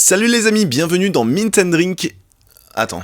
Salut les amis, bienvenue dans Mint & Drink. Attends,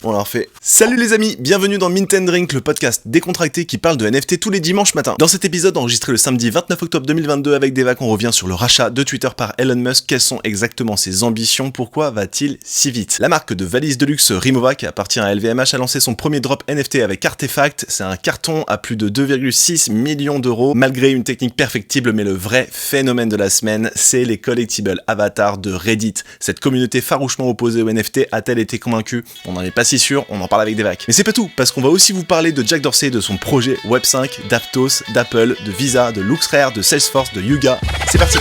on la refait. Salut les amis, bienvenue dans Mint & Drink, le podcast décontracté qui parle de NFT tous les dimanches matins. Dans cet épisode enregistré le samedi 29 octobre 2022 avec Devac, on revient sur le rachat de Twitter par Elon Musk. Quelles sont exactement ses ambitions? Pourquoi va-t-il si vite? La marque de valises de luxe Rimowa, qui appartient à LVMH, a lancé son premier drop NFT avec Artefact. C'est un carton à plus de 2,6 millions d'euros, malgré une technique perfectible, mais le vrai phénomène de la semaine, c'est les collectibles avatars de Reddit. Cette communauté farouchement opposée aux NFT a-t-elle été convaincue? On n'en est pas si sûr, on en parle avec Devac. Mais c'est pas tout, parce qu'on va aussi vous parler de Jack Dorsey, de son projet Web5, d'Aptos, d'Apple, de Visa, de LuxRare, de Salesforce, de Yuga. C'est parti!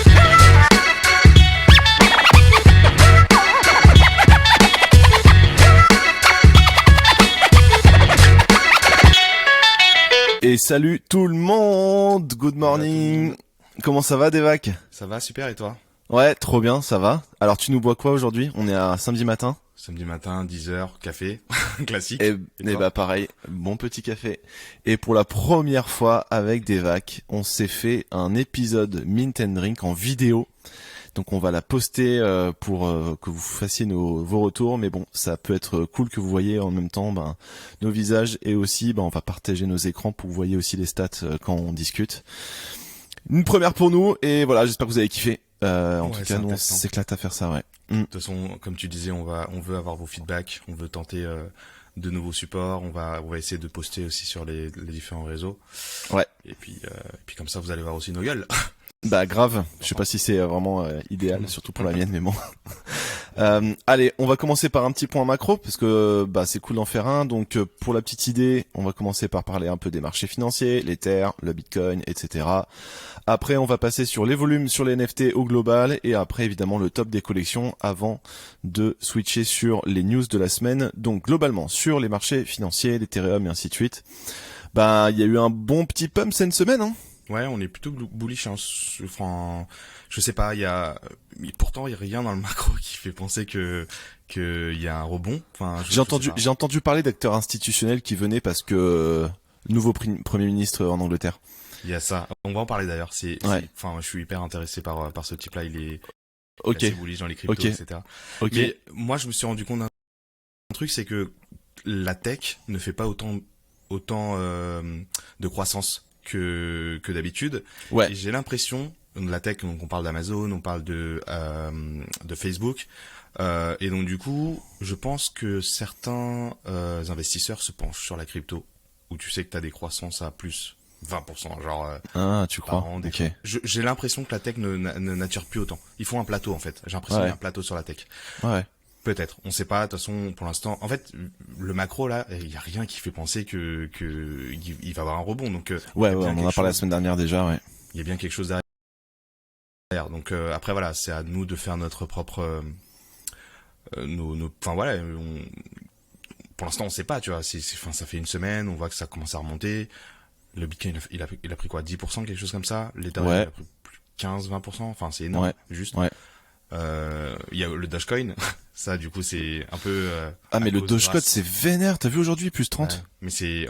Et salut tout le monde! Good morning! Comment ça va, Devac? Ça va, super, et toi? Ouais, trop bien, ça va. Alors tu nous bois quoi aujourd'hui? On est à samedi matin. Samedi matin, 10h, café, classique. Et bah pareil, bon petit café. Et pour la première fois avec Devac, on s'est fait un épisode Mint & Drink en vidéo. Donc on va la poster pour que vous fassiez vos retours. Mais bon, ça peut être cool que vous voyez en même temps nos visages. Et aussi, on va partager nos écrans pour que vous voyez aussi les stats quand on discute. Une première pour nous. Et voilà, j'espère que vous avez kiffé. En tout cas, nous on s'éclate à faire ça, ouais. De toute façon, comme tu disais, on veut avoir vos feedbacks, on veut tenter de nouveaux supports, on va essayer de poster aussi sur les différents réseaux. Ouais. Et puis comme ça, vous allez voir aussi nos gueules. Bah grave, je sais pas si c'est vraiment idéal, surtout pour la mienne, mais bon. Allez, on va commencer par un petit point macro, parce que c'est cool d'en faire un. Donc pour la petite idée, on va commencer par parler un peu des marchés financiers, l'Ether, le Bitcoin, etc. Après, on va passer sur les volumes sur les NFT au global, et après évidemment le top des collections, avant de switcher sur les news de la semaine. Donc globalement, sur les marchés financiers, l'Ethereum et ainsi de suite, il y a eu un bon petit pump cette semaine, hein. Ouais, on est plutôt bullish. Enfin, je sais pas, pourtant il y a rien dans le macro qui fait penser que il y a un rebond. Enfin, j'ai entendu parler d'acteurs institutionnels qui venaient parce que nouveau premier ministre en Angleterre. Il y a ça. On va en parler d'ailleurs. Enfin, je suis hyper intéressé par ce type-là. Il est assez bullish dans les cryptos, etc. Mais moi, je me suis rendu compte d'un truc, c'est que la tech ne fait pas autant de croissance que d'habitude. Ouais. Et j'ai l'impression, la tech, donc on parle d'Amazon, on parle de Facebook, et donc du coup, je pense que certains investisseurs se penchent sur la crypto, où tu sais que t'as des croissances à plus 20%, genre. Tu crois? Ok. J'ai l'impression que la tech n'attire plus autant. Ils font un plateau en fait. J'ai l'impression qu'il y a un plateau sur la tech. Ouais. Peut-être, on sait pas. De toute façon, pour l'instant, en fait, le macro là, il y a rien qui fait penser que il va avoir un rebond. Donc ouais, on en a parlé la semaine dernière déjà, ouais. Il y a bien quelque chose derrière. Donc après voilà, c'est à nous de faire notre propre enfin voilà, pour l'instant on sait pas, tu vois. Ça fait une semaine, on voit que ça commence à remonter. Le Bitcoin, il a pris quoi, 10%, quelque chose comme ça. L'Ethereum, il a pris plus 15-20%. Enfin, c'est énorme, juste. Ouais. Il y a le Dogecoin. Ça, du coup, c'est un peu. Mais le Dogecoin, c'est vénère. T'as vu aujourd'hui, plus 30. Ouais. Mais c'est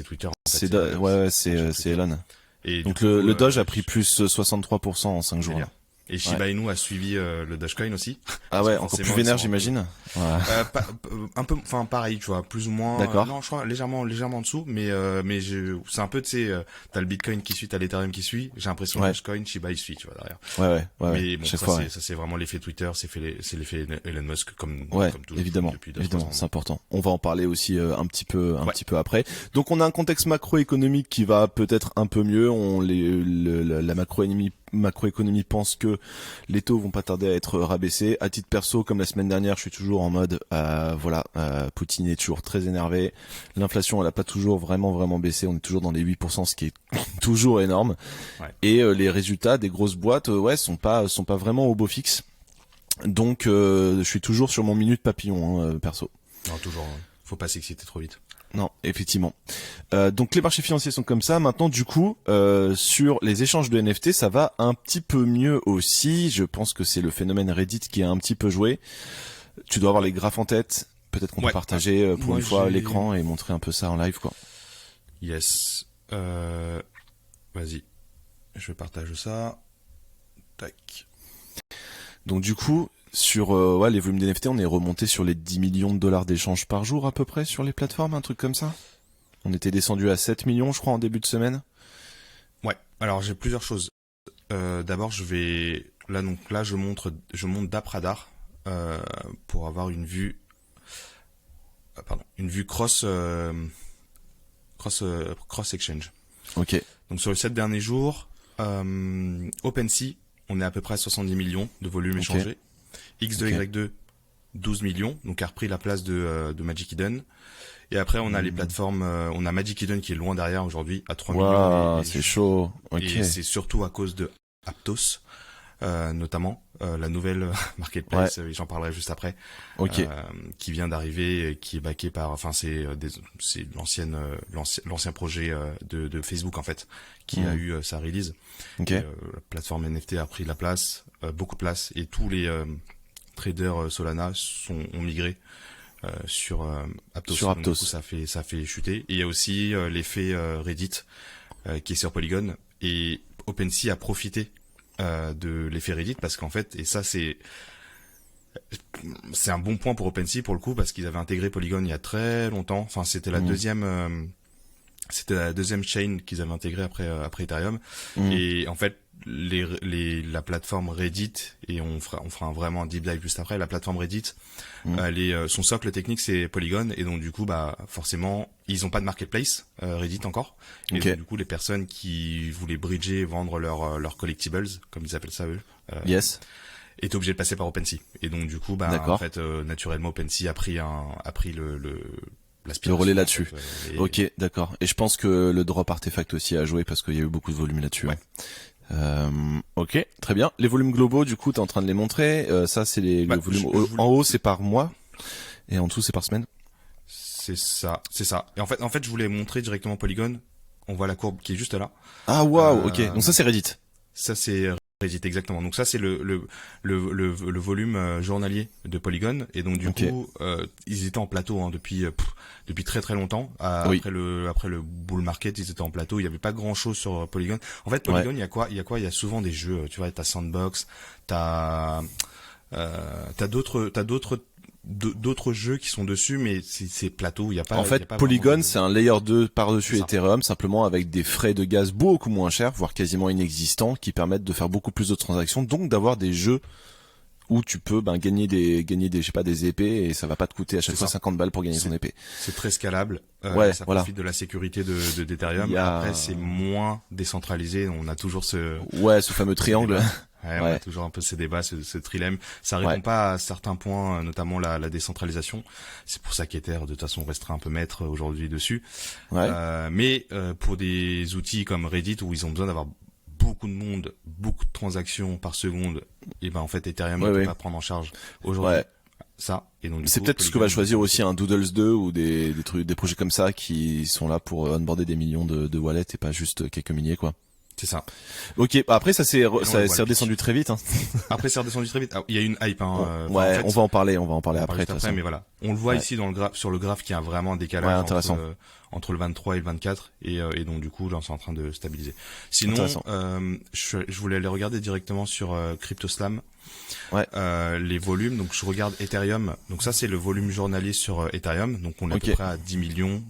Twitter. En fait, c'est Elon. Et donc coup, le Doge a pris plus 63% en 5 jours. Là. Et Shiba Inu a suivi le Dogecoin aussi. Ah ouais, encore plus vénère, j'imagine. Un peu, enfin pareil, tu vois, plus ou moins. D'accord. Non, je crois légèrement en dessous, mais c'est un peu, tu sais, t'as le Bitcoin qui suit, t'as l'Ethereum qui suit. J'ai l'impression que le Dogecoin, Shiba il suit, tu vois, derrière. Ouais. Mais bon, ça c'est vraiment l'effet Twitter, c'est l'effet Elon Musk comme tout. Évidemment, c'est important. On va en parler aussi un petit peu après. Donc on a un contexte macroéconomique qui va peut-être un peu mieux. La macroéconomie pense que les taux vont pas tarder à être rabaissés. À titre perso, comme la semaine dernière, je suis toujours en mode Poutine est toujours très énervé. L'inflation, elle a pas toujours vraiment baissé. On est toujours dans les 8%, ce qui est toujours énorme. Ouais. Et les résultats des grosses boîtes, sont pas vraiment au beau fixe. Donc je suis toujours sur mon minute papillon, perso. Non, toujours. Faut pas s'exciter trop vite. Non, effectivement. Donc les marchés financiers sont comme ça. Maintenant, du coup, sur les échanges de NFT, ça va un petit peu mieux aussi. Je pense que c'est le phénomène Reddit qui a un petit peu joué. Tu dois avoir les graphes en tête. Peut-être qu'on peut partager pour une fois l'écran et montrer un peu ça en live, quoi. Yes. Vas-y. Je partage ça. Tac. Donc du coup, sur les volumes d'NFT, on est remonté sur les 10 millions de dollars d'échanges par jour à peu près sur les plateformes, un truc comme ça. On était descendu à 7 millions, je crois, en début de semaine. Ouais. Alors j'ai plusieurs choses. D'abord, je monte d'Apradar pour avoir une vue cross exchange. Ok. Donc sur les 7 derniers jours, OpenSea, on est à peu près à 70 millions de volume échangé. X2Y2, 12 millions, donc a repris la place de Magic Eden. Et après, on a les plateformes, on a Magic Eden qui est loin derrière aujourd'hui, à 3 millions. C'est chaud. Ok. Et c'est surtout à cause de Aptos, notamment, la nouvelle marketplace, j'en parlerai juste après, qui vient d'arriver, et qui est backé par, c'est l'ancien projet de Facebook en fait, qui a eu sa release. La plateforme NFT a pris la place, beaucoup de place, et tous les traders Solana ont migré sur Aptos. Sur Aptos. Donc, du coup, ça fait chuter. Et il y a aussi l'effet Reddit qui est sur Polygon, et OpenSea a profité de l'effet Reddit parce qu'en fait, et ça c'est un bon point pour OpenSea pour le coup, parce qu'ils avaient intégré Polygon il y a très longtemps. Enfin, c'était la deuxième chain qu'ils avaient intégrée après Ethereum. Et en fait, la plateforme Reddit, et on fera vraiment un deep dive juste après, la plateforme Reddit, son socle technique c'est Polygon, et donc du coup forcément ils ont pas de marketplace Reddit encore, et donc, du coup les personnes qui voulaient bridger et vendre leurs collectibles, comme ils appellent ça eux, étaient obligés de passer par OpenSea, et donc du coup en fait naturellement OpenSea a pris le relais là-dessus. Ok, d'accord. Et je pense que le drop artefact aussi a joué parce qu'il y a eu beaucoup de volume là-dessus. Ouais. Ok, très bien. Les volumes globaux, du coup, t'es en train de les montrer. Ça, c'est le volume. En haut, c'est par mois, et en dessous, c'est par semaine. C'est ça. Et en fait, je voulais montrer directement Polygon. On voit la courbe qui est juste là. Ah waouh, ok. Donc ça, c'est Reddit. Ça, c'est Reddit, exactement. Donc ça, c'est le volume journalier de Polygon, et donc du coup, ils étaient en plateau depuis très très longtemps. Après le bull market, ils étaient en plateau. Il y avait pas grand chose sur Polygon. En fait, Polygon, il y a quoi? Il y a souvent des jeux. Tu vois, t'as Sandbox, t'as d'autres jeux qui sont dessus, mais c'est plateau. Il y a pas. En fait, Polygon, c'est un layer 2 par-dessus Ethereum, simplement avec des frais de gaz beaucoup moins chers, voire quasiment inexistants, qui permettent de faire beaucoup plus de transactions, donc d'avoir des jeux où tu peux gagner des je sais pas, des épées, et ça va pas te coûter à chaque fois 50 balles pour gagner ton épée. C'est très scalable. Ça profite de la sécurité d'Ethereum. Après, c'est moins décentralisé. On a toujours ce fameux triangle. On a toujours un peu ces débats, ce trilemme. Ça répond pas à certains points, notamment la décentralisation. C'est pour ça qu'Ether, de toute façon, restera un peu maître aujourd'hui dessus. Mais pour des outils comme Reddit, où ils ont besoin d'avoir beaucoup de monde, beaucoup de transactions par seconde, et en fait, Ethereum ne peut pas prendre en charge aujourd'hui. Ça. Et donc, c'est peut-être ce que va choisir aussi un Doodles 2 ou des projets comme ça qui sont là pour onboarder des millions de wallets et pas juste quelques milliers, quoi. C'est ça. Ok, après ça c'est redescendu très vite. Après c'est redescendu très vite. Ah, il y a une hype. En fait, on va en parler après. Mais voilà, on le voit ici sur le graphe, qu'il y a vraiment un décalage entre le 23 et le 24, et donc du coup là c'est en train de stabiliser. Sinon, je voulais aller regarder directement sur CryptoSlam. Les volumes. Donc je regarde Ethereum. Donc ça c'est le volume journalier sur Ethereum. Donc on est à peu près à 10 millions.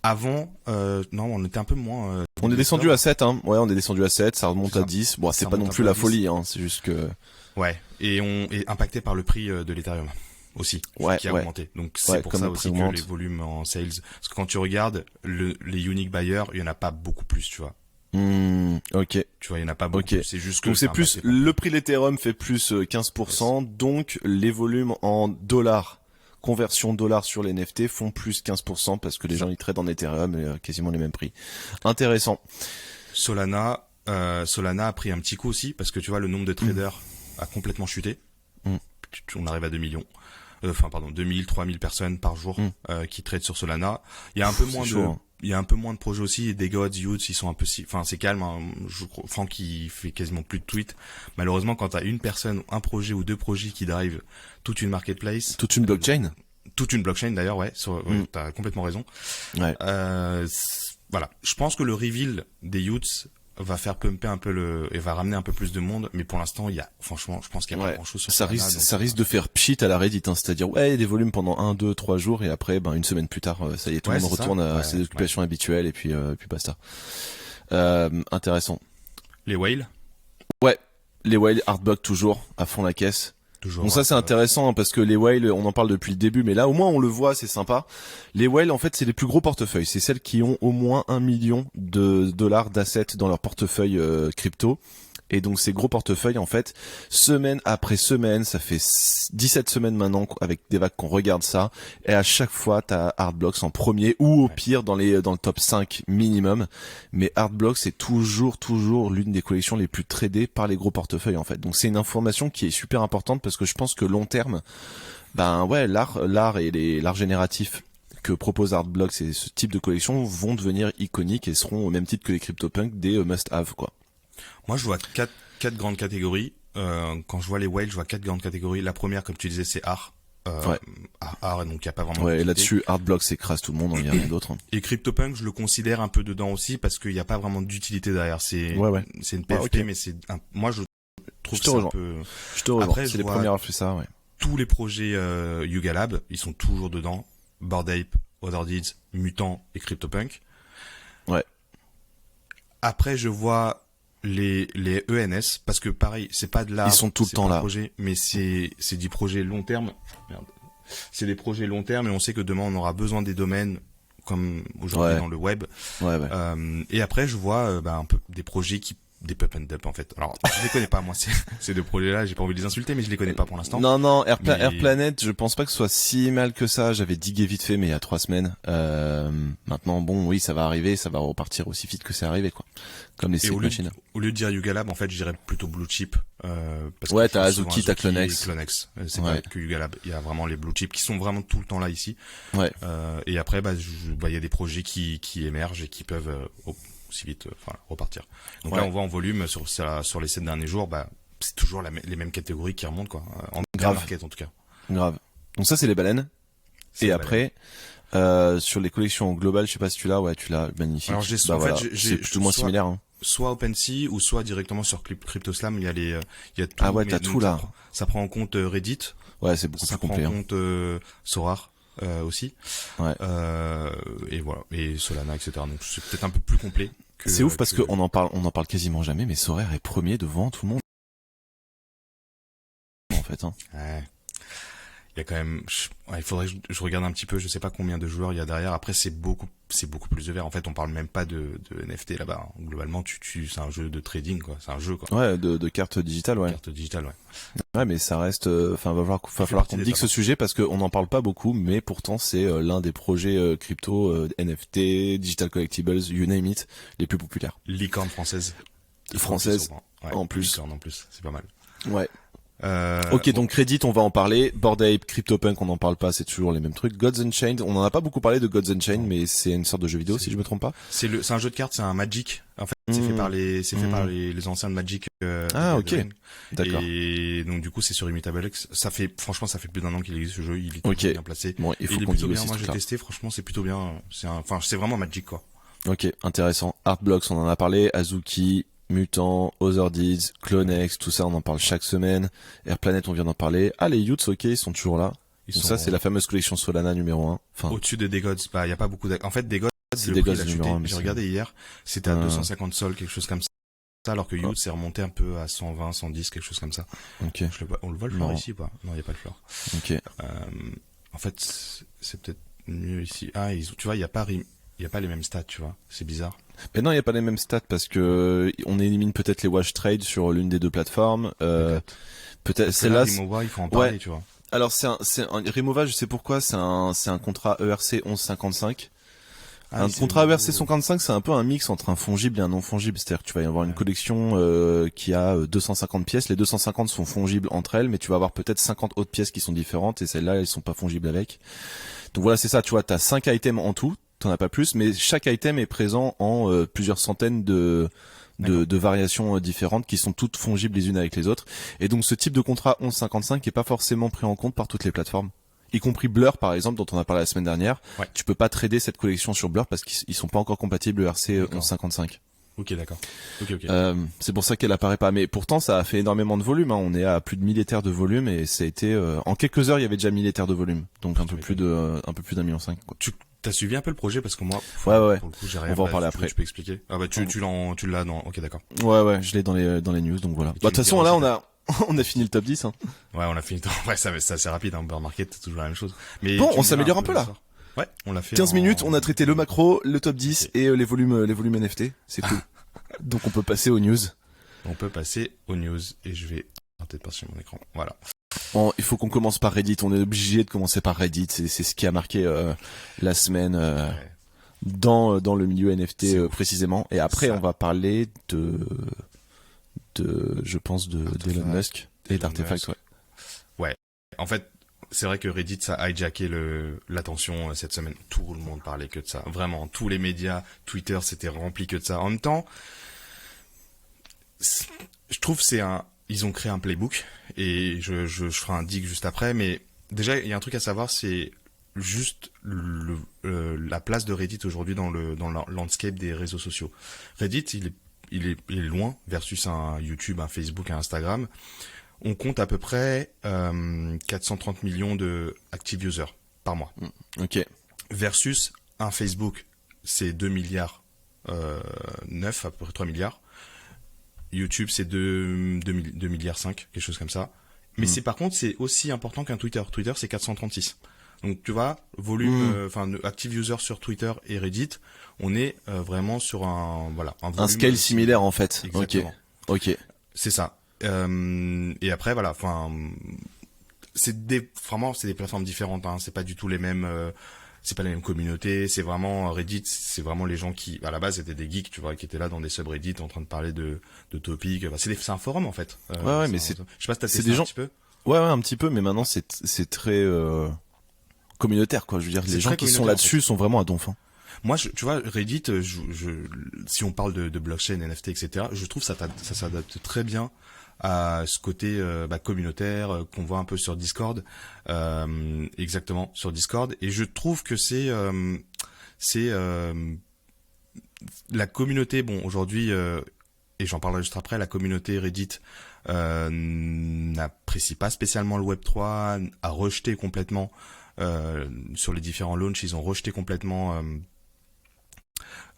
Avant, on était un peu moins. On est descendu à 7, hein. Ouais, on est descendu à 7, ça remonte à 10. Bon, c'est pas non plus la folie, hein. C'est juste que. Ouais. Et on est impacté par le prix de l'Ethereum aussi, qui a augmenté. Donc c'est pour ça aussi que les volumes en sales. Parce que quand tu regardes les unique buyers, il y en a pas beaucoup plus, tu vois. Ok. Tu vois, il y en a pas beaucoup plus. C'est juste que. Donc c'est plus, le prix de l'Ethereum fait plus 15%, donc les volumes en dollars, conversion dollars sur les NFT font plus 15% parce que les gens ils tradent en Ethereum et quasiment les mêmes prix. Intéressant. Solana a pris un petit coup aussi parce que tu vois le nombre de traders a complètement chuté. On arrive à 2 millions. 2000, 3000 personnes par jour qui tradent sur Solana. Il y a un peu moins il y a un peu moins de projets aussi, des gods, youths, ils sont un peu c'est calme, hein. Franck, il fait quasiment plus de tweets. Malheureusement, quand t'as une personne, un projet ou deux projets qui drive toute une marketplace. Toute une blockchain? Toute une blockchain d'ailleurs, t'as complètement raison. Ouais. Voilà. Je pense que le reveal des youths va faire pumper un peu et va ramener un peu plus de monde, mais pour l'instant franchement je pense qu'il y a pas grand chose sur ça Solana, ça risque de faire pchit à la Reddit, hein, c'est-à-dire il y a des volumes pendant 1, 2, 3 jours et après une semaine plus tard ça y est, tout le monde retourne à ses occupations habituelles et puis basta. Intéressant. Les whales, les whales Artblock toujours à fond la caisse. toujours. Donc ça c'est intéressant hein, parce que les whales on en parle depuis le début, mais là au moins on le voit, c'est sympa. Les whales en fait c'est les plus gros portefeuilles, c'est celles qui ont au moins 1 million de dollars d'assets dans leur portefeuille crypto. Et donc ces gros portefeuilles en fait, semaine après semaine, ça fait 17 semaines maintenant avec des vagues qu'on regarde ça, et à chaque fois t'as Artblocks en premier ou au pire dans le top 5 minimum, mais Artblocks c'est toujours l'une des collections les plus tradées par les gros portefeuilles en fait. Donc c'est une information qui est super importante parce que je pense que long terme, l'art et l'art génératif que propose Artblocks et ce type de collection vont devenir iconiques et seront au même titre que les CryptoPunks des must-have quoi. Moi, je vois quatre grandes catégories. Quand je vois les whales, je vois 4 grandes catégories. La première, comme tu disais, c'est art. Art, donc il n'y a pas vraiment. Ouais, et là-dessus, Artblocks écrase tout le monde, il n'y a rien d'autre. Et CryptoPunk, je le considère un peu dedans aussi parce qu'il n'y a pas vraiment d'utilité derrière. C'est une PFP, okay. mais moi je trouve que c'est un peu. Je te rejoins. Après, c'est les premiers à faire ça, ouais. Tous les projets Yuga Lab, ils sont toujours dedans. Bored Ape, Other Deeds, Mutant et CryptoPunk. Ouais. Après, je vois les ENS parce que pareil, c'est pas de l'art. Ils sont tout le temps là. Projet, mais c'est des projets long terme. Merde. C'est des projets long terme et on sait que demain on aura besoin des domaines comme aujourd'hui dans le web. Et après, je vois un peu des projets des pump and dump en fait. Alors, je les connais pas moi ces deux projets-là, j'ai pas envie de les insulter mais je les connais pas pour l'instant. Non, Airplanet, je pense pas que ce soit si mal que ça, j'avais digué vite fait mais il y a 3 semaines. Maintenant bon, oui, ça va arriver, ça va repartir aussi vite que c'est arrivé quoi. Comme les machines. Au lieu de dire Yuga Lab, en fait, je dirais plutôt Blue Chip parce que t'as Azuki, t'as Clonex. C'est pas que Yuga Lab, il y a vraiment les Blue Chip qui sont vraiment tout le temps là ici. Et après il y a des projets qui émergent et qui peuvent aussi vite repartir. Donc là on voit en volume sur les 7 derniers jours, c'est toujours les mêmes catégories qui remontent quoi, en market en tout cas. Grave. Donc ça c'est les baleines. Et après sur les collections globales, je sais pas si tu l'as, tu l'as, magnifique. Alors j'ai c'est plus ou moins similaire hein. Soit OpenSea ou soit directement sur CryptoSlam, il y a tout. T'as tout là. Ça prend en compte Reddit. Ouais, c'est beaucoup plus complet. Ça prend en compte Sorare. Aussi. Et voilà. Et Solana, etc. Donc c'est peut-être un peu plus complet. C'est ouf parce qu'on en parle quasiment jamais, mais Sorare est premier devant tout le monde. En fait, hein. Ouais. Il y a quand même, il faudrait que je regarde un petit peu, je sais pas combien de joueurs il y a derrière. Après, c'est beaucoup plus de verre. En fait, on parle même pas de NFT là-bas. Globalement, c'est un jeu de trading, quoi. C'est un jeu, quoi. Ouais, de cartes digitales, ouais. Cartes digitales, ouais. Ouais, mais ça reste, va falloir qu'on digue ce sujet parce qu'on n'en parle pas beaucoup, mais pourtant c'est l'un des projets crypto, NFT, digital collectibles, you name it, les plus populaires. Licorne française. En plus. Licorne en plus, c'est pas mal. Ouais. Ok, donc Reddit, on va en parler. Bored Ape, CryptoPunk, on n'en parle pas, c'est toujours les mêmes trucs. Gods Unchained, on en a pas beaucoup parlé de Gods Unchained, mais c'est une sorte de jeu vidéo, si je me trompe pas. C'est un jeu de cartes, c'est un Magic. En fait, c'est fait par les anciens de Magic. Ok. D'accord. Et donc du coup, c'est sur Immutable. Franchement, ça fait plus d'1 an qu'il existe ce jeu. Il est bien placé. Bon, il faut qu'on plutôt bien. Moi, j'ai testé. Franchement, c'est plutôt bien. C'est vraiment Magic, quoi. Ok, intéressant. Artblocks, on en a parlé. Azuki. Mutant, Other Deeds, Clonex, tout ça on en parle chaque semaine. Airplanet on vient d'en parler. Les Utes, ok, ils sont toujours là. Donc ça c'est la fameuse collection Solana numéro 1. Enfin, au-dessus de Degods, il y a pas beaucoup en fait Degods, le prix a chuté. J'ai regardé hier, c'était à 250 sols, quelque chose comme ça. Alors que Utes c'est remonté un peu à 120, 110, quelque chose comme ça. Ok. On le voit le floor ici ou pas? Non, il y a pas le floor. Ok. En fait, c'est peut-être mieux ici. Tu vois, il y a pas les mêmes stats, tu vois. C'est bizarre. Mais non, il n'y a pas les mêmes stats parce que on élimine peut-être les wash trades sur l'une des deux plateformes. Peut-être celle-là. Remova, il faut en parler, tu vois. Alors c'est un Remova, je sais pourquoi. C'est un contrat ERC 1155. Un contrat ERC 155, c'est un peu un mix entre un fongible et un non fongible. C'est-à-dire que tu vas y avoir une collection qui a 250 pièces. Les 250 sont fongibles entre elles, mais tu vas avoir peut-être 50 autres pièces qui sont différentes et celles-là, elles sont pas fongibles avec. Donc voilà, c'est ça. Tu vois, t'as 5 items en tout. T'en as pas plus, mais chaque item est présent en plusieurs centaines de variations différentes qui sont toutes fongibles les unes avec les autres. Et donc ce type de contrat 1155 est pas forcément pris en compte par toutes les plateformes, y compris Blur par exemple dont on a parlé la semaine dernière. Tu peux pas trader cette collection sur Blur parce qu'ils sont pas encore compatibles ERC 1155. Ok, d'accord. Ok. C'est pour ça qu'elle apparaît pas. Mais pourtant, ça a fait énormément de volume. Hein. On est à plus de 1000 Ethers de volume et ça a été en quelques heures, il y avait déjà 1000 Ethers de volume. Donc un peu plus d'un million cinq. Quoi. Tu t'as suivi un peu le projet parce que moi, Ouais. pour le coup, j'ai rien. On va en parler après. Tu peux expliquer. Ah bah tu l'as dans. Ok, d'accord. Ouais, je l'ai dans les news. Donc voilà. Et Bah de toute façon, là, on a fini le top 10. Hein. Ouais, on a fini. Ouais, ça c'est rapide. Hein. Bear Market, c'est toujours la même chose. Mais bon, tu on me s'améliore diras un peu là. Ouais, on l'a fait. 15 minutes, on a traité le macro, le top 10 Okay. et les volumes NFT. C'est cool. Donc on peut passer aux news. On peut passer aux news et je vais peut-être passer mon écran. Voilà. Il faut qu'on commence par Reddit. On est obligé de commencer par Reddit. C'est ce qui a marqué la semaine Ouais. dans le milieu NFT C'est précisément. Et après, ça. on va parler je pense d'Elon Musk et d'Artefact. Ouais. En fait, c'est vrai que Reddit ça a hijacké l'attention cette semaine. Tout le monde parlait que de ça. Vraiment, tous les médias, Twitter, c'était rempli que de ça. En même temps, je trouve ils ont créé un playbook et je ferai un dig juste après. Mais déjà, il y a un truc à savoir, c'est juste la place de Reddit aujourd'hui dans le landscape des réseaux sociaux. Reddit, il est loin versus un YouTube, un Facebook, un Instagram. On compte à peu près 430 millions de active users par mois. Ok. Versus un Facebook, c'est 2 milliards 9, à peu près 3 milliards. YouTube, c'est 2 milliards 5, quelque chose comme ça. Mais par contre, c'est aussi important qu'un Twitter. Twitter, c'est 436. Donc tu vois, volume, active users sur Twitter et Reddit, on est vraiment sur un volume, un scale similaire en fait. Exactement. Ok. C'est ça. Et après voilà, c'est des plateformes différentes. Hein. C'est pas du tout les mêmes. C'est pas la même communauté. C'est vraiment Reddit. C'est vraiment les gens qui, à la base, étaient des geeks, tu vois, qui étaient là dans des subreddits en train de parler de topics. C'est un forum en fait. Ouais, mais je sais pas si t'as c'est testé des gens. Un petit peu. Ouais, un petit peu, mais maintenant c'est très communautaire quoi. Je veux dire, les gens qui sont là-dessus sont vraiment à donf. Hein. Moi, tu vois, Reddit, si on parle de blockchain, NFT, etc., je trouve ça s'adapte très bien à ce côté communautaire qu'on voit un peu sur Discord, exactement sur Discord. Et je trouve que c'est la communauté. Bon, aujourd'hui, et j'en parlerai juste après, la communauté Reddit n'apprécie pas spécialement le Web3, a rejeté complètement sur les différents launchs, ils ont rejeté complètement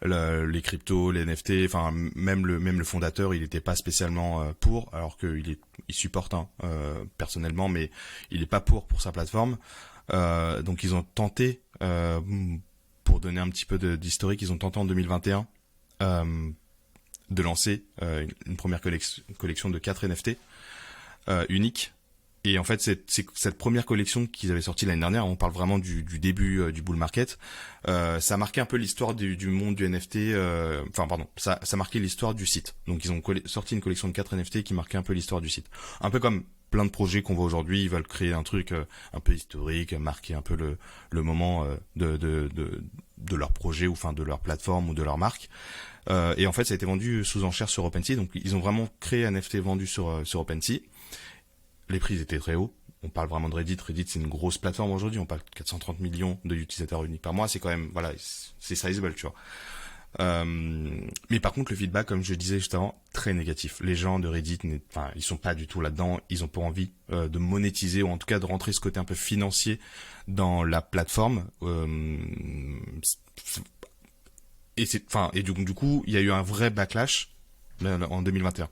les cryptos, les NFT, enfin même le fondateur, il était pas spécialement pour, alors qu'il supporte personnellement, mais il est pas pour sa plateforme. Donc ils ont tenté, pour donner un petit peu d'historique, ils ont tenté en 2021 de lancer une première collection de 4 NFT uniques. Et en fait, c'est cette première collection qu'ils avaient sortie l'année dernière. On parle vraiment du début du bull market. Ça a marqué un peu l'histoire du monde du NFT. Ça marquait l'histoire du site. Donc, ils ont sorti une collection de 4 NFT qui marquait un peu l'histoire du site. Un peu comme plein de projets qu'on voit aujourd'hui. Ils veulent créer un truc un peu historique, marquer un peu le moment de leur projet ou enfin de leur plateforme ou de leur marque. Et en fait, ça a été vendu sous enchère sur OpenSea. Donc, ils ont vraiment créé un NFT vendu sur OpenSea. Les prix étaient très hauts. On parle vraiment de Reddit. Reddit, c'est une grosse plateforme aujourd'hui. On parle de 430 millions d'utilisateurs uniques par mois. C'est quand même, voilà, c'est sizable, tu vois. Mais par contre, le feedback, comme je disais juste avant, très négatif. Les gens de Reddit, ils sont pas du tout là-dedans. Ils ont pas envie de monétiser ou en tout cas de rentrer ce côté un peu financier dans la plateforme. Et du coup, il y a eu un vrai backlash là, en 2021.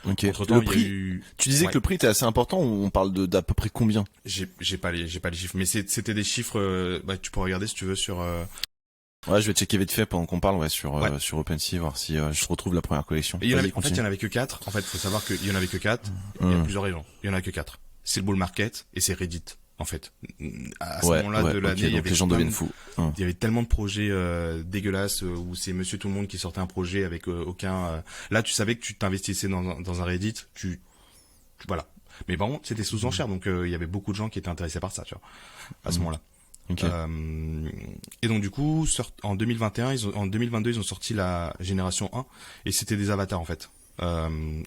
Ok. Entre-temps, Le prix, tu disais que le prix était assez important. On parle d'à peu près combien? J'ai pas les chiffres, mais c'était des chiffres. Tu pourrais regarder si tu veux sur. Ouais, je vais checker vite fait pendant qu'on parle sur OpenSea, voir si je retrouve la première collection. Il y en avait que 4. En fait, faut savoir qu'il y en avait que 4. Il y a plusieurs raisons. Il y en a que 4. C'est le bull market et c'est Reddit. En fait, à ce moment-là de l'année, il y avait les gens deviennent fous. Il y avait tellement de projets dégueulasses où c'est Monsieur Tout le Monde qui sortait un projet avec aucun. Là, tu savais que tu t'investissais dans un Reddit, voilà. Mais par contre, c'était sous enchère, donc il y avait beaucoup de gens qui étaient intéressés par ça, tu vois, à ce moment-là. Okay. Et donc du coup, en 2021, en 2022, ils ont sorti la génération 1 et c'était des avatars en fait.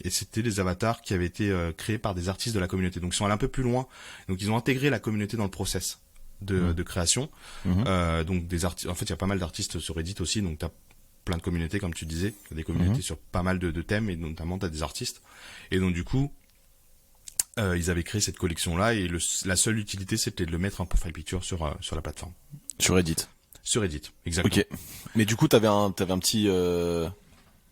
Et c'était des avatars qui avaient été créés par des artistes de la communauté. Donc ils sont allés un peu plus loin. Donc ils ont intégré la communauté dans le process de création. Donc des artistes. En fait, il y a pas mal d'artistes sur Reddit aussi. Donc t'as plein de communautés, comme tu disais, des communautés sur pas mal de thèmes, et notamment t'as des artistes. Et donc du coup, ils avaient créé cette collection-là, et la seule utilité, c'était de le mettre en profile picture sur la plateforme. Sur Reddit. Sur Reddit, exactement. Ok. Mais du coup, t'avais un petit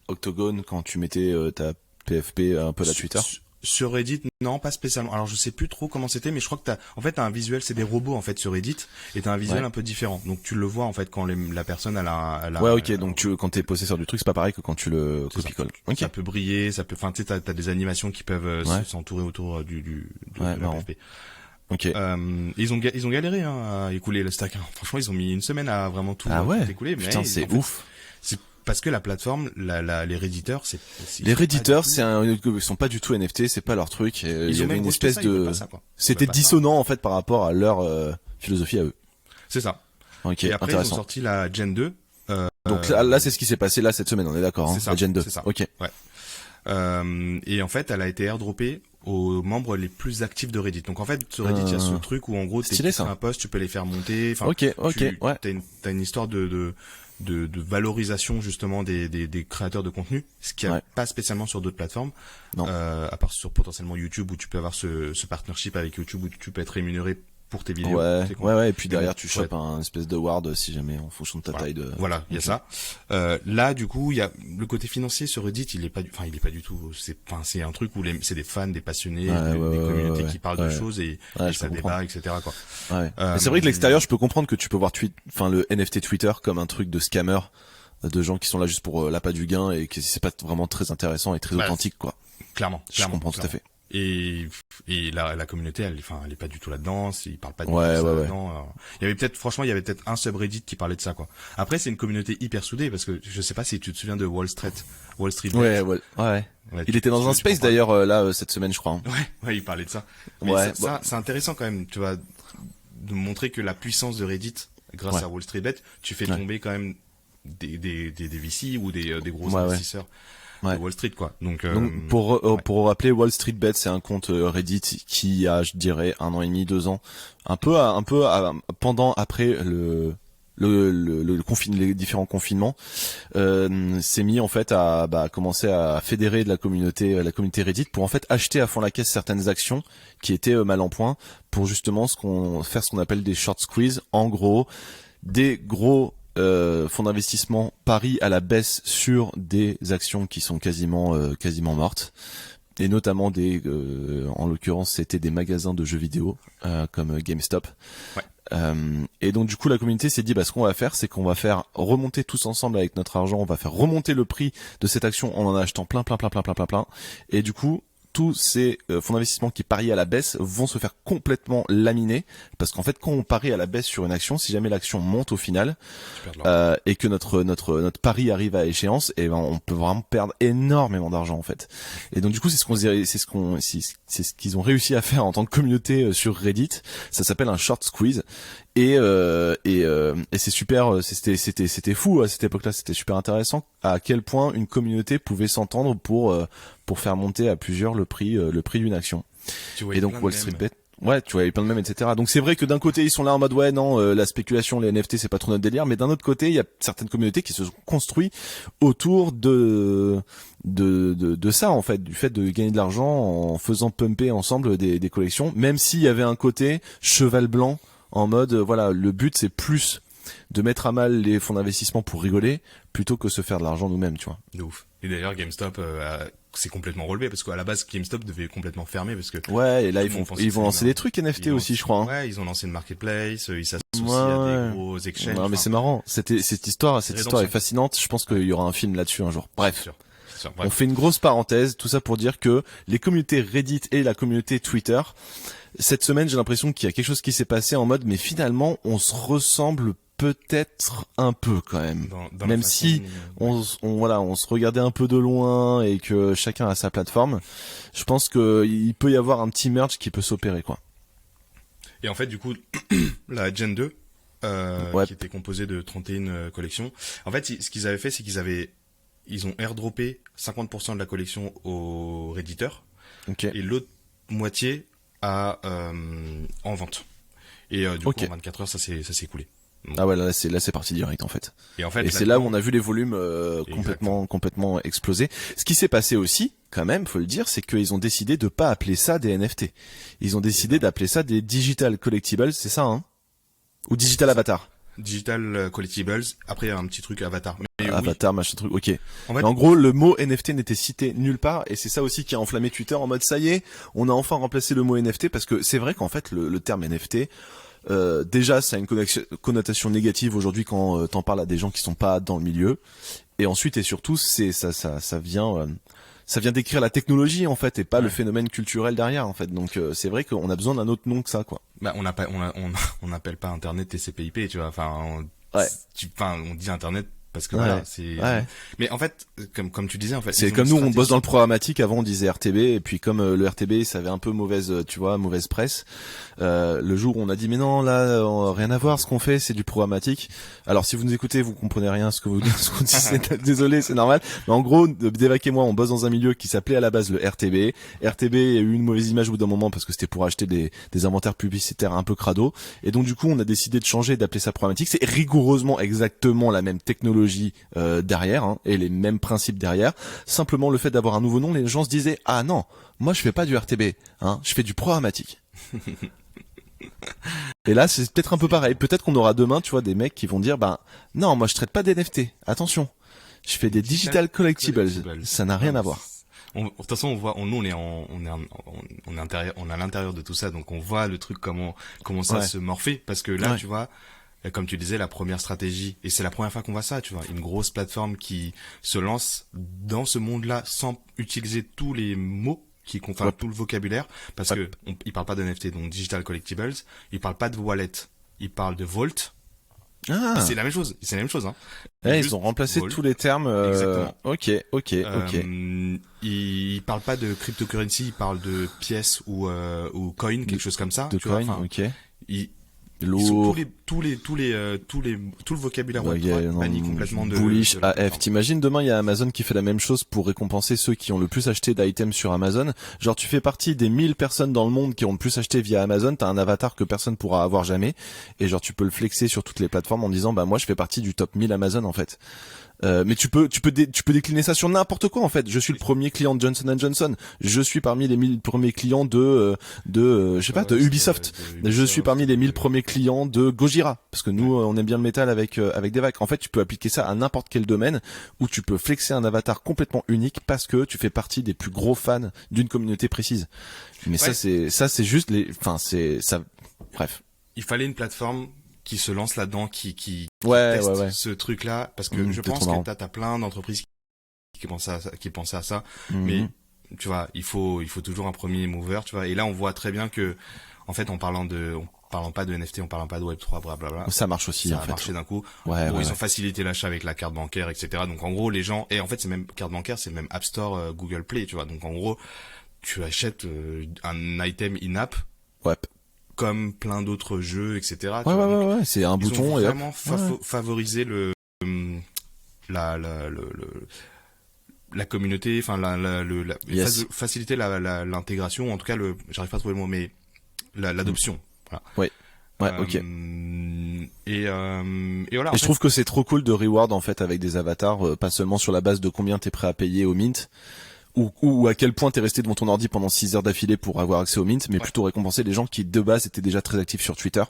octogone quand tu mettais ta PFP un peu à Twitter. Sur Reddit, non, pas spécialement. Alors je sais plus trop comment c'était, mais je crois que t'as un visuel, c'est des robots en fait sur Reddit, et t'as un visuel un peu différent. Donc tu le vois en fait quand la personne elle a ouais, ok. Donc quand t'es possesseur du truc, c'est pas pareil que quand tu le copie-colles. Ok. Ça peut briller, ça peut, enfin tu sais, t'as des animations qui peuvent s'entourer autour de la PFP. Ok. Ils ont galéré à écouler le stack. Hein. Franchement, ils ont mis une semaine à vraiment tout écouler. Putain, c'est ouf. C'est parce que la plateforme, les Redditeurs, les Redditeurs, ils sont pas du tout NFT, c'est pas leur truc. Il y avait une espèce de, c'était dissonant en fait par rapport à leur philosophie à eux. C'est ça. Ok, et après, intéressant. ils ont sorti la Gen 2. Donc là, c'est ce qui s'est passé là cette semaine, on est d'accord, hein, ça, la Gen 2. C'est ça. Ok. Ouais. Et en fait, elle a été airdroppée aux membres les plus actifs de Reddit. Donc en fait, sur Reddit, il y a ce truc où en gros, tu fais un post, tu peux les faire monter. Enfin, ok, ouais. T'as une histoire de valorisation justement des créateurs de contenu, ce qui a pas spécialement sur d'autres plateformes. Non. À part sur potentiellement YouTube, où tu peux avoir ce partnership avec YouTube, où tu peux être rémunéré pour tes vidéos. Ouais, et puis derrière tu chopes un espèce de ward si jamais en fonction de ta taille de. Voilà, il y a ça. Là, du coup, il y a le côté financier sur Reddit, il est pas du tout. C'est un truc où c'est des fans, des passionnés, des communautés qui parlent de choses et ça débat, etc. Quoi. Ouais. C'est vrai que de l'extérieur, je peux comprendre que tu peux voir le NFT Twitter comme un truc de scammer, de gens qui sont là juste pour l'appât du gain et que c'est pas vraiment très intéressant et très authentique, quoi. Clairement. Je comprends tout à fait. Et la communauté, elle est pas du tout là-dedans, ils parlent pas du tout de ça là-dedans. Il y avait peut-être un subreddit qui parlait de ça, quoi. Après, c'est une communauté hyper soudée, parce que je sais pas si tu te souviens de Wall Street. Ouais. Il était dans un space d'ailleurs, là, cette semaine, je crois. Hein. Ouais, il parlait de ça. Mais ça, c'est intéressant quand même, tu vois, de montrer que la puissance de Reddit, grâce à Wall Street Bet, tu fais tomber quand même des VC ou des gros investisseurs. De Wall Street, quoi. Donc pour rappeler, Wall Street Bet, c'est un compte Reddit qui a, je dirais, 1 an et demi, 2 ans, après les différents confinements, s'est mis en fait à commencer à fédérer de la communauté Reddit pour en fait acheter à fond la caisse certaines actions qui étaient mal en point pour justement faire ce qu'on appelle des short squeeze. En gros, des gros fonds d'investissement parient à la baisse sur des actions qui sont quasiment mortes, et notamment en l'occurrence c'était des magasins de jeux vidéo comme GameStop. Et donc du coup la communauté s'est dit ce qu'on va faire, c'est qu'on va faire remonter tous ensemble avec notre argent, on va faire remonter le prix de cette action en achetant plein, et du coup tous ces fonds d'investissement qui parient à la baisse vont se faire complètement laminer, parce qu'en fait quand on parie à la baisse sur une action, si jamais l'action monte au final et que notre pari arrive à échéance, et on peut vraiment perdre énormément d'argent en fait. Et donc du coup c'est ce qu'ils ont réussi à faire en tant que communauté sur Reddit. Ça s'appelle un short squeeze. Et c'est super, c'était fou à cette époque-là, c'était super intéressant à quel point une communauté pouvait s'entendre pour faire monter à plusieurs le prix d'une action. Et donc Wall Street Bet, tu vois, il y a plein de mèmes, etc. Donc c'est vrai que d'un côté ils sont là en mode la spéculation, les NFT c'est pas trop notre délire, mais d'un autre côté il y a certaines communautés qui se sont construites autour de ça en fait, du fait de gagner de l'argent en faisant pumper ensemble des collections, même s'il y avait un côté cheval blanc en mode le but c'est plus de mettre à mal les fonds d'investissement pour rigoler plutôt que se faire de l'argent nous-mêmes, tu vois. De ouf. Et d'ailleurs GameStop c'est complètement relevé, parce qu'à la base GameStop devait complètement fermer, parce que et là ils vont lancer des trucs NFT aussi, je crois. Ouais, ils ont lancé une marketplace, ils s'associent à des gros exchanges. Non, mais c'est marrant, cette histoire est fascinante. Je pense qu'il y aura un film là-dessus un jour. Bref. C'est sûr. On fait une grosse parenthèse, tout ça pour dire que les communautés Reddit et la communauté Twitter, cette semaine, j'ai l'impression qu'il y a quelque chose qui s'est passé en mode, mais finalement, on se ressemble peut-être un peu quand même. Même si on se regardait un peu de loin et que chacun a sa plateforme, je pense que il peut y avoir un petit merge qui peut s'opérer, quoi. Et en fait, du coup, la Gen 2, qui était composée de 31 collections, en fait, ce qu'ils avaient fait, c'est ils ont airdroppé 50% de la collection aux Redditeurs, et l'autre moitié en vente. Et du coup, en 24 heures, ça s'est écoulé. Ah ouais, là c'est parti direct en fait. Et en fait, Et c'est là où on a vu les volumes complètement exploser. Ce qui s'est passé aussi, quand même, faut le dire, c'est qu'ils ont décidé de pas appeler ça des NFT. Ils ont décidé d'appeler ça des digital collectibles, c'est ça, hein? Ou digital avatar. Digital Collectibles. Après, il y a un petit truc Avatar. Mais Avatar, machin truc. Ok. En fait, Mais en gros, le mot NFT n'était cité nulle part, et c'est ça aussi qui a enflammé Twitter en mode ça y est, on a enfin remplacé le mot NFT, parce que c'est vrai qu'en fait le terme NFT, déjà ça a une connotation négative aujourd'hui quand t'en parles à des gens qui sont pas dans le milieu, et ensuite et surtout ça vient décrire la technologie en fait et pas le phénomène culturel derrière en fait. Donc c'est vrai qu'on a besoin d'un autre nom que ça quoi. bah, on n'appelle pas Internet TCP/IP, tu vois. Enfin, on dit Internet parce que voilà, c'est. Ouais. Mais en fait, comme tu disais, en fait, C'est comme nous, on bosse dans le programmatique. Avant, on disait RTB, et puis comme le RTB, ça avait un peu mauvaise presse. Le jour où on a dit mais non, là, rien à voir, ce qu'on fait, c'est du programmatique. Alors, si vous nous écoutez, vous comprenez rien ce que vous dites. Désolé, c'est normal. Mais en gros, Devac et moi, on bosse dans un milieu qui s'appelait à la base le RTB. RTB a eu une mauvaise image au bout d'un moment parce que c'était pour acheter des inventaires publicitaires un peu crado. Et donc, du coup, on a décidé de changer, d'appeler ça programmatique. C'est rigoureusement exactement la même technologie derrière hein, et les mêmes principes derrière. Simplement le fait d'avoir un nouveau nom, les gens se disaient ah non, moi je fais pas du RTB, hein, je fais du programmatique. Et là c'est peut-être un peu pareil. Peut-être qu'on aura demain, tu vois, des mecs qui vont dire bah non, moi je traite pas des NFT. Attention, je fais des digital collectibles. Ça n'a rien à voir. De toute façon, on voit, nous, on est à l'intérieur de tout ça, donc on voit le truc comment ça se morphait, parce que là, tu vois. Comme tu disais, la première stratégie, et c'est la première fois qu'on voit ça, tu vois, une grosse plateforme qui se lance dans ce monde-là sans utiliser tous les mots tout le vocabulaire, parce que il parle pas de NFT, donc Digital Collectibles, il parle pas de wallet, il parle de vault. Ah. C'est la même chose, hein. Ils ont remplacé tous les termes. Exactement. Ok. Il parle pas de cryptocurrency, il parle de pièces ou coin, quelque chose comme ça. De coin, ok. Tout le vocabulaire Web3 banni complètement de bullish de la AF. plateforme. T'imagines demain il y a Amazon qui fait la même chose pour récompenser ceux qui ont le plus acheté d'items sur Amazon. Genre tu fais partie des 1000 personnes dans le monde qui ont le plus acheté via Amazon, t'as un avatar que personne pourra avoir jamais et genre tu peux le flexer sur toutes les plateformes en disant bah moi je fais partie du top 1000 Amazon en fait. Mais tu peux décliner ça sur n'importe quoi en fait. Je suis le premier client de Johnson & Johnson. Je suis parmi les 1000 premiers clients de Ubisoft. Je suis parmi les 1000 premiers clients de Gojira parce que nous on aime bien le métal avec Devac. En fait, tu peux appliquer ça à n'importe quel domaine où tu peux flexer un avatar complètement unique parce que tu fais partie des plus gros fans d'une communauté précise. Mais ça c'est juste bref. Il fallait une plateforme qui se lance là-dedans, qui teste ce truc-là, parce que je pense que t'as plein d'entreprises qui pensent à ça, mais tu vois, il faut toujours un premier mover, tu vois, et là on voit très bien que, en fait, en parlant pas de NFT, en parlant pas de Web3, blablabla. Ça marche aussi, ça a marché d'un coup. Ils ont facilité l'achat avec la carte bancaire, etc. Donc en gros, les gens, et en fait, c'est même carte bancaire, c'est même App Store, Google Play, tu vois. Donc en gros, tu achètes un item in-app. Ouais. Comme plein d'autres jeux, etc. Ouais, c'est un bouton ont et vraiment favoriser la communauté, enfin faciliter l'intégration, en tout cas j'arrive pas à trouver le mot, mais l'adoption. Voilà. Ouais, ok. Et voilà. Et je trouve que c'est trop cool de reward en fait avec des avatars, pas seulement sur la base de combien t'es prêt à payer au mint. Ou à quel point t'es resté devant ton ordi pendant 6 heures d'affilée pour avoir accès au mint, mais plutôt récompenser les gens qui de base étaient déjà très actifs sur Twitter.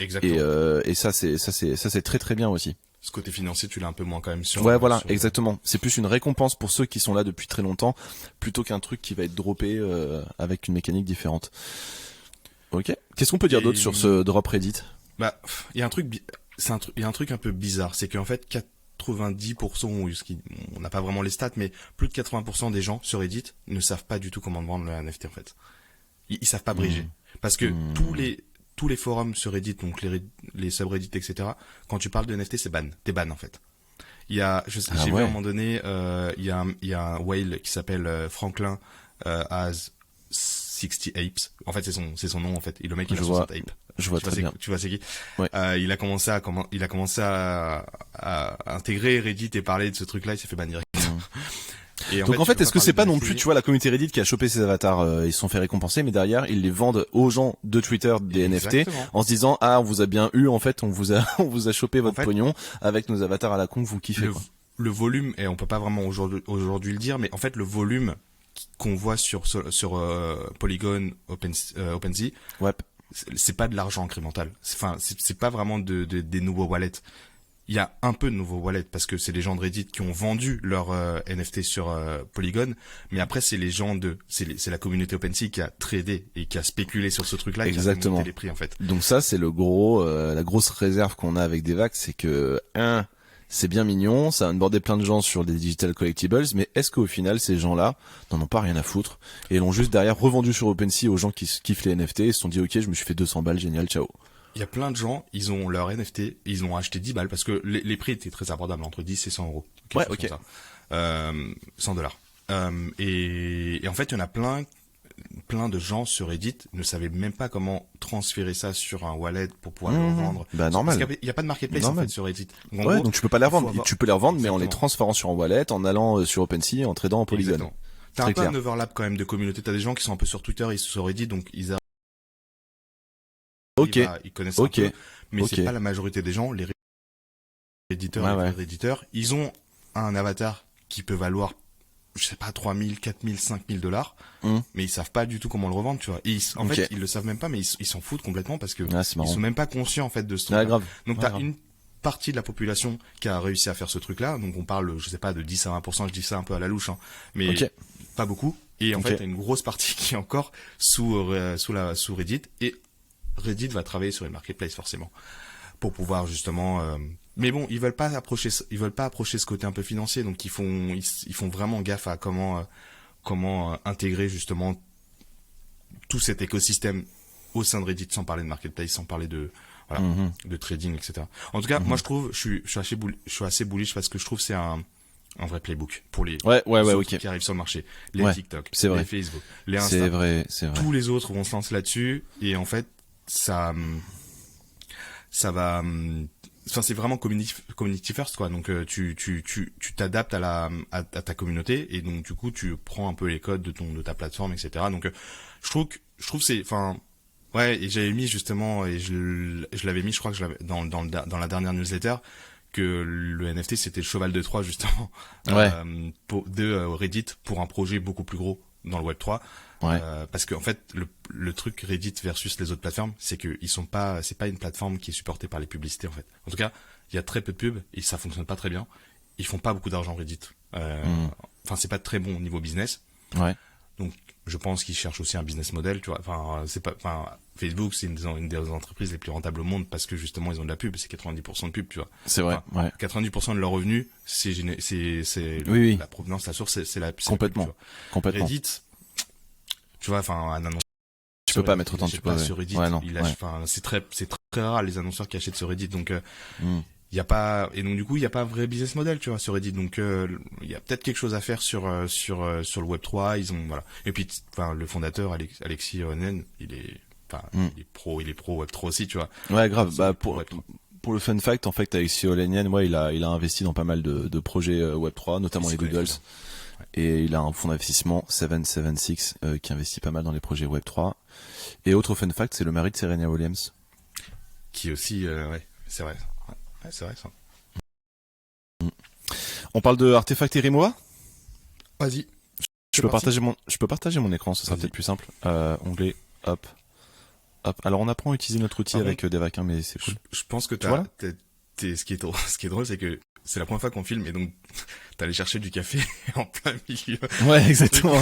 Exactement. Et ça c'est très très bien aussi. Ce côté financier, tu l'as un peu moins quand même sur. Ouais, voilà, exactement. C'est plus une récompense pour ceux qui sont là depuis très longtemps, plutôt qu'un truc qui va être droppé avec une mécanique différente. Ok. Qu'est-ce qu'on peut dire d'autre sur ce drop Reddit? Bah, il y a un truc un peu bizarre, c'est qu'en fait 90%, on n'a pas vraiment les stats, mais plus de 80% des gens sur Reddit ne savent pas du tout comment vendre le NFT en fait. Ils savent pas bridger. Parce que tous les forums sur Reddit, donc les subreddits, etc., quand tu parles de NFT, c'est ban. T'es ban en fait. J'ai vu à un moment donné, il y a un whale qui s'appelle Franklin as 60 apes. En fait, c'est son nom en fait. Et le mec il a 60 apes. Je vois très bien. Tu vois c'est qui? Ouais. Il a commencé à intégrer Reddit et parler de ce truc-là, il s'est fait bannir. Donc en fait, est-ce que c'est pas non plus, tu vois, la communauté Reddit qui a chopé ces avatars, ils se sont fait récompenser, mais derrière ils les vendent aux gens de Twitter des NFT en se disant ah on vous a bien eu, en fait on vous a chopé votre pognon avec nos avatars à la con que vous kiffez. Le volume, et on peut pas vraiment aujourd'hui le dire, mais en fait le volume qu'on voit sur Polygon, OpenSea, ouais. c'est pas de l'argent incrémental. C'est pas vraiment des nouveaux wallets. Il y a un peu de nouveaux wallets parce que c'est les gens de Reddit qui ont vendu leur NFT sur Polygon, mais après c'est les gens c'est la communauté OpenSea qui a tradé et qui a spéculé sur ce truc-là, et qui a fait monter les prix en fait. Donc ça c'est la grosse réserve qu'on a avec Devac, c'est que c'est bien mignon, ça a onboardé plein de gens sur des digital collectibles, mais est-ce qu'au final ces gens-là n'en ont pas rien à foutre et l'ont juste derrière revendu sur OpenSea aux gens qui kiffent les NFT et se sont dit ok je me suis fait 200 balles, génial, ciao. Il y a plein de gens, ils ont leur NFT, ils ont acheté 10 balles parce que les prix étaient très abordables, entre 10 et 100 euros. Ouais, ok. 100 dollars. Et en fait, il y en a plein de gens sur Reddit ne savaient même pas comment transférer ça sur un wallet pour pouvoir le revendre. Bah normal. Parce qu'il y a pas de marketplace en fait sur Reddit. Donc, ouais, donc tu peux pas les revendre. Tu peux les revendre, mais en les Exactement. transférant sur un wallet, en allant sur OpenSea, en tradant en Polygon. Exactement. T'as un peu un overlap quand même de communauté. T'as des gens qui sont un peu sur Twitter et sur Reddit, donc ils connaissent un peu, mais c'est pas la majorité des gens. Les éditeurs, les réditeurs, ils ont un avatar qui peut valoir, je sais pas, 3000, 4000, 5000 $, mais ils savent pas du tout comment le revendre, tu vois. Et en fait, ils le savent même pas, mais ils s'en foutent complètement parce que ils sont même pas conscients en fait de ce truc. Donc t'as une partie de la population qui a réussi à faire ce truc-là. Donc on parle, je sais pas, de 10 à 20%, je dis ça un peu à la louche, hein, mais pas beaucoup. Et en fait, t'as une grosse partie qui est encore sous Reddit, et Reddit va travailler sur les marketplaces forcément pour pouvoir justement mais bon, ils veulent pas approcher ce côté un peu financier, donc ils font vraiment gaffe à comment intégrer justement tout cet écosystème au sein de Reddit, sans parler de marketplace, sans parler de de trading, etc. En tout cas, moi je suis assez bullish parce que je trouve que c'est un vrai playbook pour les qui arrivent sur le marché, les TikTok, les Facebook, les Insta. C'est vrai. Tous les autres vont se lancer là-dessus, et en fait ça va, enfin c'est vraiment community first quoi. Donc tu t'adaptes à ta communauté, et donc du coup tu prends un peu les codes de ta plateforme, etc. Donc je trouve c'est, enfin et j'avais mis justement, et je l'avais mis, je crois que dans la dernière newsletter, que le NFT c'était le cheval de Troie justement de Reddit pour un projet beaucoup plus gros dans le Web 3. Parce que en fait le truc Reddit versus les autres plateformes, c'est que c'est pas une plateforme qui est supportée par les publicités en fait. En tout cas, il y a très peu de pubs et ça fonctionne pas très bien. Ils font pas beaucoup d'argent Reddit. Enfin, c'est pas très bon au niveau business. Donc je pense qu'ils cherchent aussi un business model, tu vois. Facebook c'est une des entreprises les plus rentables au monde parce que justement ils ont de la pub, c'est 90% de pub, tu vois. C'est vrai. 90% de leurs revenus, c'est la provenance, la source, c'est la complètement. La pub, tu vois. Reddit, tu vois, un annonceur, tu peux pas mettre autant de pub sur Reddit. C'est très rare les annonceurs qui achètent sur Reddit, donc il y a pas, et donc du coup il y a pas un vrai business model, tu vois, sur Reddit. Donc il y a peut-être quelque chose à faire sur le Web 3. Ils ont Et puis le fondateur Alexis Ohnen, il est pro Web 3 aussi, tu vois. Ouais, grave. Pour le fun fact, en fait, Alexis Ohnen, il a investi dans pas mal de projets Web 3, notamment les Doodles. Et il a un fonds d'investissement 776 qui investit pas mal dans les projets Web 3. Et autre fun fact, c'est le mari de Serena Williams, qui aussi c'est vrai. Ouais, c'est vrai ça. On parle de Artefact et Rimowa. Vas-y. Je peux partager mon écran, ce sera peut-être plus simple. Onglet, hop. Alors on apprend à utiliser notre outil avec Devac, mais c'est cool. Je pense que ce qui est drôle, c'est que c'est la première fois qu'on filme, et donc t'allais chercher du café en plein milieu. Ouais, exactement.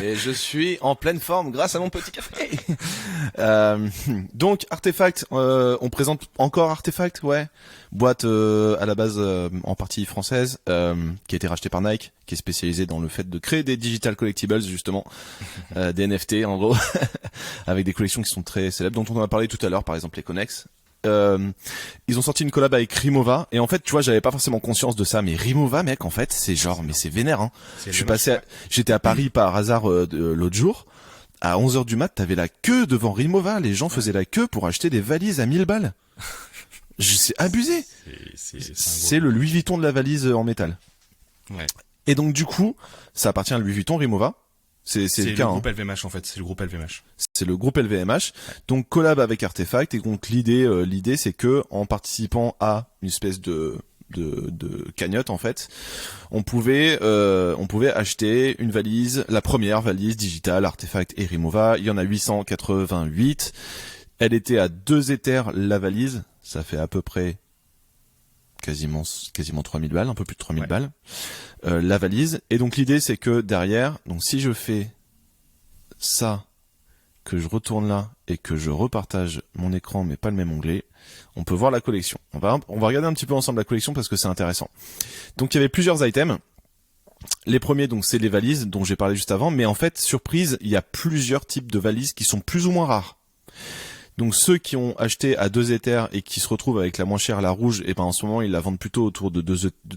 Et je suis en pleine forme grâce à mon petit café. Donc Artefact, on présente encore Artefact, boîte à la base en partie française, qui a été rachetée par Nike, qui est spécialisée dans le fait de créer des digital collectibles justement, des NFT en gros, avec des collections qui sont très célèbres, dont on en a parlé tout à l'heure, par exemple les Connex. Ils ont sorti une collab avec Rimowa, et en fait tu vois j'avais pas forcément conscience de ça, mais Rimowa mec en fait c'est genre, mais c'est vénère hein. J'étais à Paris par hasard l'autre jour, à 11h du mat, t'avais la queue devant Rimowa, les gens faisaient la queue pour acheter des valises à 1000 balles. C'est abusé. C'est le Louis Vuitton de la valise en métal. Et donc du coup, ça appartient à Louis Vuitton, Rimowa. C'est le cas. Le groupe LVMH en fait, c'est le groupe LVMH. C'est le groupe LVMH. Donc collab avec Artefact et donc l'idée c'est que en participant à une espèce de cagnotte en fait, on pouvait acheter une valise, la première valise digitale Artefact et Rimowa. Il y en a 888. Elle était à 2 Ethers la valise. Ça fait à peu près quasiment 3000 balles, un peu plus de 3000 balles, la valise. Et donc l'idée c'est que derrière, donc si je fais ça, que je retourne là et que je repartage mon écran mais pas le même onglet, on peut voir la collection. On va regarder un petit peu ensemble la collection parce que c'est intéressant. Donc il y avait plusieurs items. Les premiers donc c'est les valises dont j'ai parlé juste avant, mais en fait surprise, il y a plusieurs types de valises qui sont plus ou moins rares. Donc ceux qui ont acheté à 2 Ethers et qui se retrouvent avec la moins chère, la rouge, et ben en ce moment ils la vendent plutôt autour de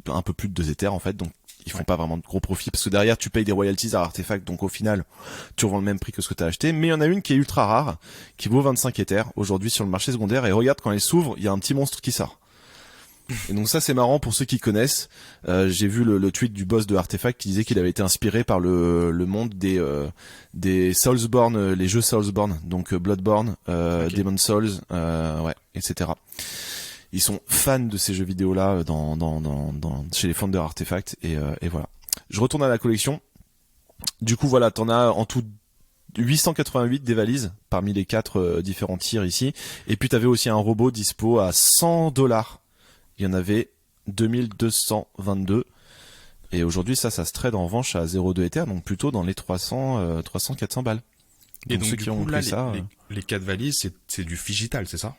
un peu plus de 2 Ethers en fait, donc ils font pas vraiment de gros profits parce que derrière tu payes des royalties à Artefact, donc au final tu revends le même prix que ce que tu as acheté. Mais il y en a une qui est ultra rare, qui vaut 25 Ethers aujourd'hui sur le marché secondaire, et regarde quand elle s'ouvre, il y a un petit monstre qui sort. Et donc ça c'est marrant pour ceux qui connaissent. J'ai vu le tweet du boss de Artefact qui disait qu'il avait été inspiré par le monde des Soulsborne, les jeux Soulsborne, donc Bloodborne, okay. Demon's Souls, etc. Ils sont fans de ces jeux vidéo là chez les fans de Artefact et voilà. Je retourne à la collection. Du coup voilà, t'en as en tout 888 des valises parmi les 4 différents tiers ici. Et puis t'avais aussi un robot dispo à $100. Il y en avait 2222. Et aujourd'hui, ça se trade en revanche à 0,2 Ether, donc plutôt dans les 300-400 balles. Et donc, ceux du qui coup, ont là, pris ça, les 4 valises, c'est du Figital, c'est ça?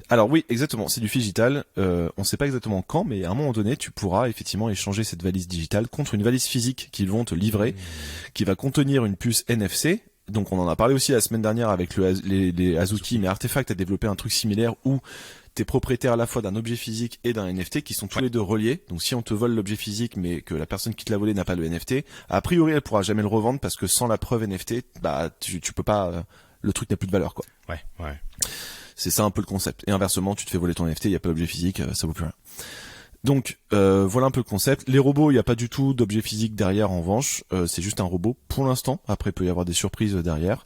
Alors oui, exactement, c'est du Figital. On sait pas exactement quand, mais à un moment donné, tu pourras effectivement échanger cette valise digitale contre une valise physique qu'ils vont te livrer, qui va contenir une puce NFC. Donc on en a parlé aussi la semaine dernière avec les Azuki, mais Artefact a développé un truc similaire où t'es propriétaire à la fois d'un objet physique et d'un NFT qui sont tous les deux reliés. Donc si on te vole l'objet physique mais que la personne qui te l'a volé n'a pas le NFT, a priori elle pourra jamais le revendre parce que sans la preuve NFT, bah tu peux pas, le truc n'a plus de valeur quoi. Ouais. C'est ça un peu le concept. Et inversement, tu te fais voler ton NFT, il y a pas d'objet physique, ça vaut plus rien. Donc voilà un peu le concept. Les robots, il n'y a pas du tout d'objet physique derrière en revanche, c'est juste un robot pour l'instant. Après il peut y avoir des surprises derrière.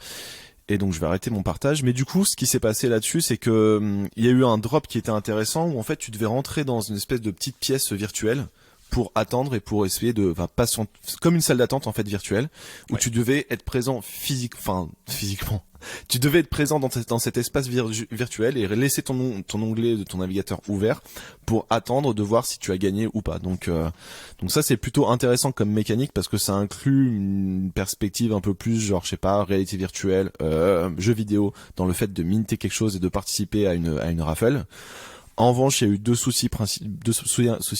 Et donc je vais arrêter mon partage. Mais du coup, ce qui s'est passé là-dessus, c'est que il y a eu un drop qui était intéressant où en fait tu devais rentrer dans une espèce de petite pièce virtuelle pour attendre et pour essayer de patienter, comme une salle d'attente en fait virtuelle, où tu devais être présent physiquement. Tu devais être présent dans cet espace virtuel et laisser ton onglet de ton navigateur ouvert pour attendre de voir si tu as gagné ou pas. Donc ça c'est plutôt intéressant comme mécanique parce que ça inclut une perspective un peu plus genre je sais pas réalité virtuelle, jeu vidéo dans le fait de minter quelque chose et de participer à une raffle. En revanche, il y a eu deux soucis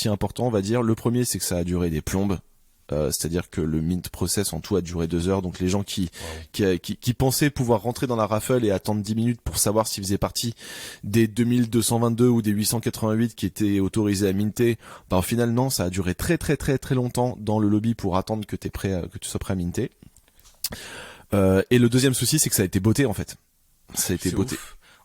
importants, on va dire. Le premier, c'est que ça a duré des plombes. C'est-à-dire que le mint process en tout a duré 2 heures. Donc les gens qui pensaient pouvoir rentrer dans la raffle et attendre 10 minutes pour savoir s'ils faisaient partie des 2222 ou des 888 qui étaient autorisés à minter, bah au final non, ça a duré très très très très longtemps dans le lobby pour attendre que tu sois prêt à minter. Et le deuxième souci, c'est que ça a été botté en fait. Ça a été botté.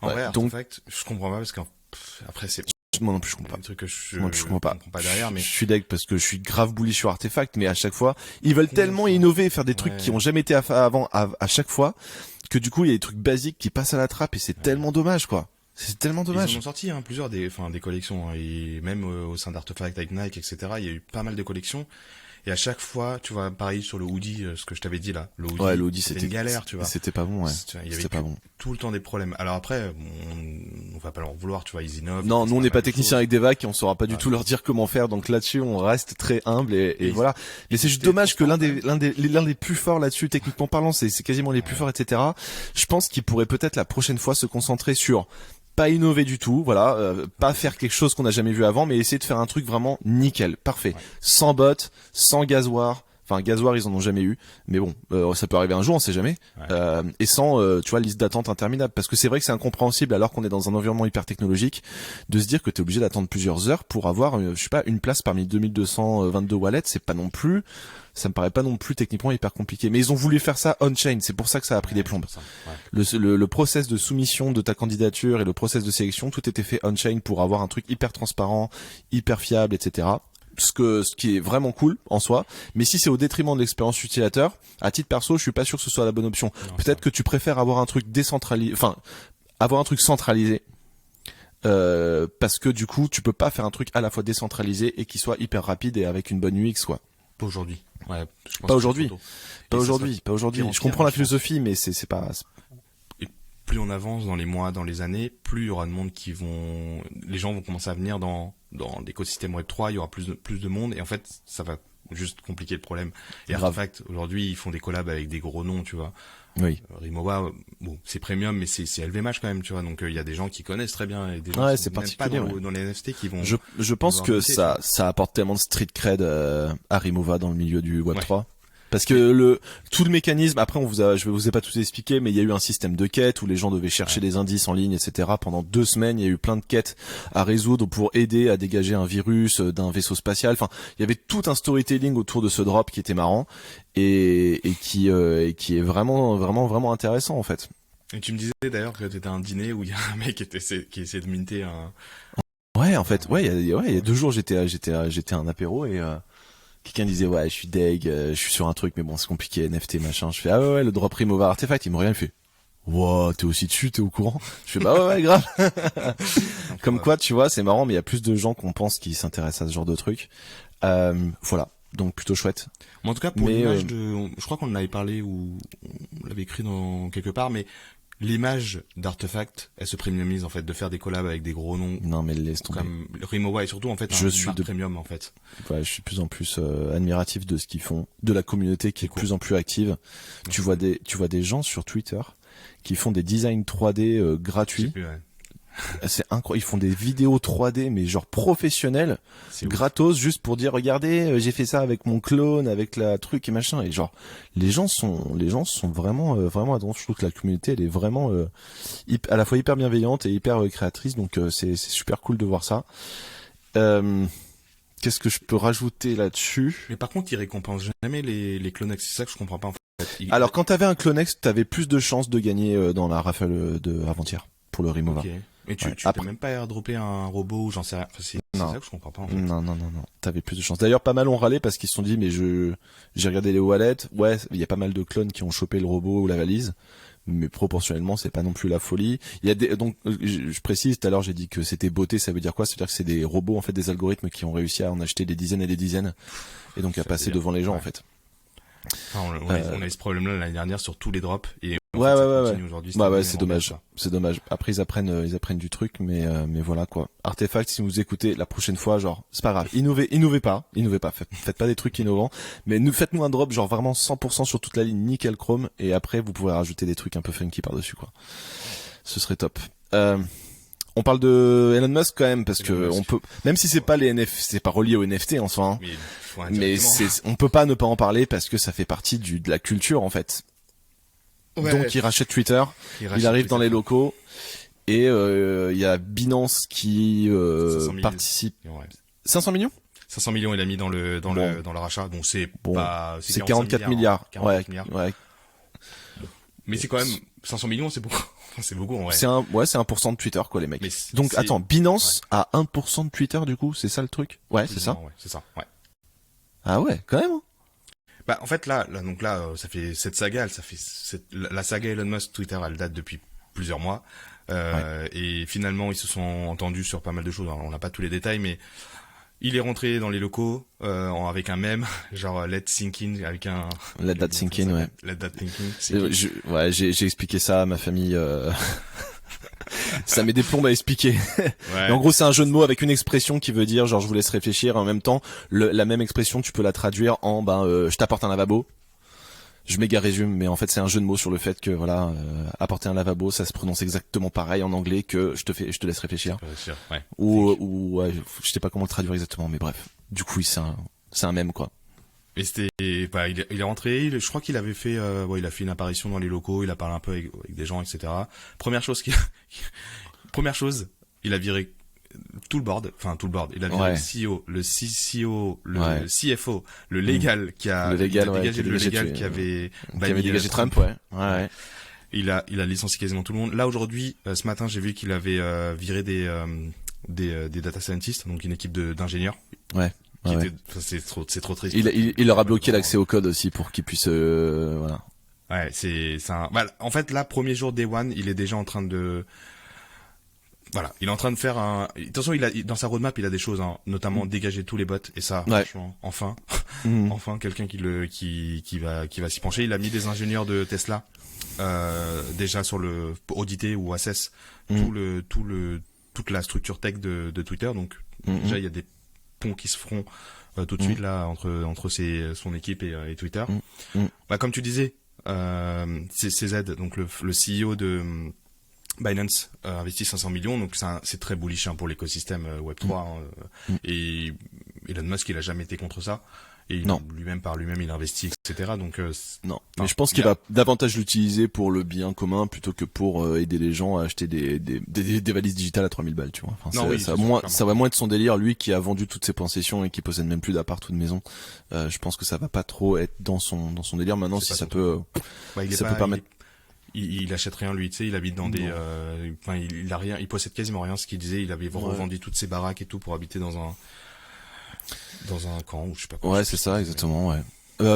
En vrai, Artefact, je comprends pas parce qu'après c'est moi non plus je comprends pas. Un truc que je comprends pas derrière, mais je suis deg parce que je suis grave bullish sur Artefact, mais à chaque fois ils veulent tellement innover et faire des trucs qui ont jamais été avant à chaque fois que du coup il y a des trucs basiques qui passent à la trappe et c'est tellement dommage quoi. C'est tellement dommage. Ils en ont sorti plusieurs des collections et même au sein d'Artefact avec Nike etc. Il y a eu pas mal de collections. Et à chaque fois, tu vois, pareil sur le hoodie, ce que je t'avais dit là, le hoodie c'était une galère, tu vois. C'était pas bon, ouais. Il y avait tout le temps des problèmes. Alors après, on va pas leur vouloir, tu vois, ils innovent. Non, nous on n'est pas techniciens avec des vagues et on saura pas du tout leur dire comment faire. Donc là-dessus, on reste très humble et voilà. Mais c'est juste dommage que l'un des plus forts là-dessus, techniquement parlant, c'est quasiment les plus forts, etc. Je pense qu'il pourrait peut-être la prochaine fois se concentrer sur pas innover du tout, voilà, pas faire quelque chose qu'on n'a jamais vu avant, mais essayer de faire un truc vraiment nickel, parfait, sans bots, sans gasoir. Enfin, gasoir, ils en ont jamais eu, mais bon, ça peut arriver un jour, on sait jamais. Et sans, tu vois, liste d'attente interminable, parce que c'est vrai que c'est incompréhensible alors qu'on est dans un environnement hyper technologique, de se dire que t'es obligé d'attendre plusieurs heures pour avoir, je sais pas, une place parmi 2222 wallets, c'est pas non plus. Ça me paraît pas non plus techniquement hyper compliqué. Mais ils ont voulu faire ça on-chain, c'est pour ça que ça a pris des plombes. Le process de soumission de ta candidature et le process de sélection, tout était fait on-chain pour avoir un truc hyper transparent, hyper fiable, etc. ce qui est vraiment cool en soi, mais si c'est au détriment de l'expérience utilisateur, à titre perso, je suis pas sûr que ce soit la bonne option. Non, Peut-être que tu préfères avoir un truc décentralisé, enfin avoir un truc centralisé. Parce que du coup, tu peux pas faire un truc à la fois décentralisé et qui soit hyper rapide et avec une bonne UX, quoi. Pas aujourd'hui. Ouais, je pense Pas que aujourd'hui. c'est trop tôt. Pas Et ça aujourd'hui, sera pas aujourd'hui. pire en Je pire, comprends la je pense. philosophie, mais c'est pas. Et plus on avance dans les mois, dans les années, plus il y aura de monde les gens vont commencer à venir dans l'écosystème Web3, il y aura plus de monde, et en fait, ça va juste compliquer le problème. Et Grave. Artefact, aujourd'hui, ils font des collabs avec des gros noms, tu vois. Oui. Rimowa, bon, c'est premium, mais c'est LVMH quand même, tu vois. Donc, il y a des gens qui connaissent très bien, et des gens Ouais, qui c'est sont même pas particulier, ouais. dans les NFT qui vont... Je pense vouloir que noter, tu vois. ça apporte tellement de street cred à Rimowa dans le milieu du Web3. Parce que tout le mécanisme, après je vous ai pas tout expliqué, mais il y a eu un système de quêtes où les gens devaient chercher des indices en ligne, etc. Pendant 2 semaines, il y a eu plein de quêtes à résoudre pour aider à dégager un virus d'un vaisseau spatial. Enfin, il y avait tout un storytelling autour de ce drop qui était marrant et qui est vraiment intéressant en fait. Et tu me disais d'ailleurs que t'étais à un dîner où il y a un mec qui essayait de minter un... Ouais, en fait, il y a 2 jours, j'étais à un apéro et quelqu'un disait ouais, je suis deg, je suis sur un truc, mais bon, c'est compliqué, NFT machin. Je fais ah ouais, le drop Rimowa Artefact. Il me regarde, il fait wow, t'es aussi dessus, t'es au courant? Je fais bah ouais, grave. Comme quoi, tu vois, c'est marrant, mais il y a plus de gens qu'on pense qui s'intéressent à ce genre de truc. Voilà, donc plutôt chouette. En tout cas, pour Mais, l'image je crois qu'on en avait parlé ou on l'avait écrit dans quelque part, mais l'image d'Artefact, elle se premiumise en fait, de faire des collabs avec des gros noms Non, mais laisse tomber. comme Rimowa et surtout en fait Je un suis marque de- premium en fait. Ouais, je suis de plus en plus admiratif de ce qu'ils font, de la communauté qui est de cool. plus en plus active. Tu vois des gens sur Twitter qui font des designs 3D Je sais gratuits. plus, ouais. C'est incroyable. Ils font des vidéos 3D mais genre professionnels, C'est ouf. gratos, juste pour dire regardez, j'ai fait ça avec mon clone, avec la truc et machin. Et genre les gens sont vraiment attentifs. Je trouve que la communauté elle est vraiment à la fois hyper bienveillante et hyper créatrice. Donc c'est super cool de voir ça. Qu'est-ce que je peux rajouter là-dessus? Mais par contre, ils récompensent jamais les clonex, c'est ça que je comprends pas en fait. Alors quand t'avais un Clonex, t'avais plus de chances de gagner dans la rafale de avant-hier pour le Rimowa. OK. Mais tu Ouais. peux Après- même pas airdropper un robot ou j'en sais rien. Enfin, c'est Non. ça que je comprends pas en fait. Non. T'avais plus de chances. D'ailleurs, pas mal ont râlé parce qu'ils se sont dit, mais j'ai regardé les wallets. Ouais, il y a pas mal de clones qui ont chopé le robot ou la valise. Mais proportionnellement, c'est pas non plus la folie. Il y a donc, je précise, tout à l'heure, j'ai dit que c'était beauté, ça veut dire quoi? C'est-à-dire que c'est des robots, en fait, des algorithmes qui ont réussi à en acheter des dizaines et des dizaines. Et donc, à Ça passer veut dire- devant les gens, ouais. en fait. Enfin, on a eu ce problème-là l'année dernière sur tous les drops et en Ouais, fait, ça ouais, continue aujourd'hui. Bah ouais, C'était c'est vraiment dommage. bien, ça. C'est dommage. Après, ils apprennent du truc, mais voilà, quoi. Artefact, si vous écoutez la prochaine fois, genre, c'est pas grave. Innovez pas. Faites pas des trucs innovants. Mais faites-nous un drop, genre vraiment 100% sur toute la ligne, nickel chrome, et après, vous pourrez rajouter des trucs un peu funky par-dessus, quoi. Ce serait top. On parle de Elon Musk quand même, parce Elon que Musk. on peut, même si c'est pas les NFT, c'est pas relié aux NFT en soi, hein. Mais, faut Mais indirectement. on peut pas ne pas en parler parce que ça fait partie de la culture, en fait. Ouais. Donc, il rachète Twitter. Il arrive dans les locaux et il y a Binance qui 500 000. participe. Ouais. 500 millions 500 millions il a mis dans le Bon. rachat. Bon, c'est Bon, pas c'est 44 milliards. 44 milliards. Ouais. Mais c'est quand même 500 millions, c'est beaucoup. C'est beaucoup en vrai. C'est 1% de Twitter quoi les mecs. Mais Donc c'est- attends, Binance a 1% de Twitter du coup, c'est ça le truc? Ouais, c'est ça. Ouais, c'est ça. Ouais. Ah ouais, quand même. Hein. Bah en fait là ça fait cette saga, la saga Elon Musk Twitter, elle date depuis plusieurs mois. Et finalement ils se sont entendus sur pas mal de choses. Alors, on n'a pas tous les détails, mais il est rentré dans les locaux avec un mème genre Let Sink In avec un Let that sink in, ouais. Let that sink in. Ouais, j'ai expliqué ça à ma famille. Ça met des plombes à expliquer. Ouais. Et en gros, c'est un jeu de mots avec une expression qui veut dire genre je vous laisse réfléchir. Et en même temps, la même expression, tu peux la traduire en je t'apporte un lavabo. Je méga résume, mais en fait, c'est un jeu de mots sur le fait que voilà, apporter un lavabo, ça se prononce exactement pareil en anglais que je te laisse réfléchir. Bien sûr, ouais. Ou ouais, je sais pas comment le traduire exactement, mais bref. Du coup, c'est un mème quoi. Et c'était, il est rentré, je crois qu'il avait fait, il a fait une apparition dans les locaux, il a parlé un peu avec des gens, etc. Première chose, il a viré tout le board, il a viré Ouais. le CEO, le CCO, le Ouais. CFO, le légal qui a, Le légal, il a ouais, dégagé, qui a le dégagé légal tout- qui avait Qui avait banni, dégagé Trump, ouais. Ouais. Il a licencié quasiment tout le monde. Là aujourd'hui, ce matin, j'ai vu qu'il avait viré des data scientists, donc une équipe d'ingénieurs. Ouais. Ouais, ouais. C'est trop triste. Il leur a bloqué l'accès au code aussi pour qu'ils puissent, voilà. Ouais, c'est un. Bah, en fait, là, premier jour Day One, il est déjà en train de. Voilà, il est en train de faire un. Attention, dans sa roadmap, il a des choses, hein, notamment dégager tous les bots. Et ça, Ouais. franchement, enfin, Mhm. enfin, quelqu'un qui va s'y pencher. Il a mis des ingénieurs de Tesla déjà sur le pour auditer ou assess toute la structure tech de Twitter. Donc déjà, il y a des ponts qui se feront tout de suite là entre son équipe et Twitter. Bah, comme tu disais, CZ, donc le CEO de Binance investit 500 millions, donc c'est très bullish, hein, pour l'écosystème Web3. Et Elon Musk, il a jamais été contre ça. Et Non. par lui-même, il investit, etc. Donc Non, mais je pense qu'il va davantage l'utiliser pour le bien commun plutôt que pour aider les gens à acheter des valises digitales à 3000 balles, tu vois. Enfin, Non, oui, ça c'est va moins être son délire, lui qui a vendu toutes ses possessions et qui possède même plus d'appart ou de maison. Je pense que ça va pas trop être dans son délire. Maintenant, C'est si pas ça son peut, bah, ça peut permettre. il achète rien, lui, tu sais, il habite dans des, enfin, il a rien, il possède quasiment rien. Ce qu'il disait, il avait revendu toutes ses baraques et tout pour habiter dans un camp ou je sais pas quoi. Ouais, c'est ça, exactement, ouais.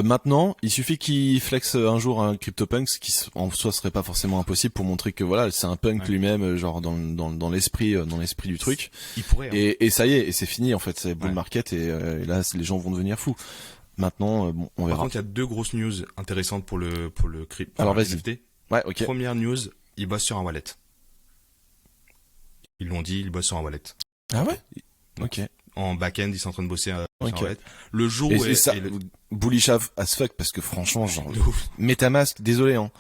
Maintenant, il suffit qu'il flexe un jour un CryptoPunk, ce qui en soi serait pas forcément impossible, pour montrer que voilà, c'est un punk lui-même, genre dans l'esprit du truc. Il pourrait. Hein. Et ça y est, et c'est fini en fait, c'est bull market et là les gens vont devenir fous. Maintenant, bon, on Par verra. contre, il y a deux grosses news intéressantes pour le crypto. Alors, vas-y. NFT. Ouais, ok. Première news, ils bossent sur un wallet. Ils l'ont dit, ils bossent sur un wallet. Ah ouais. Ok. En back-end, ils sont en train de bosser sur un Ok. wallet. Le jour Et, où et ça, bullish as fuck parce que franchement, genre MetaMask, désolé, hein.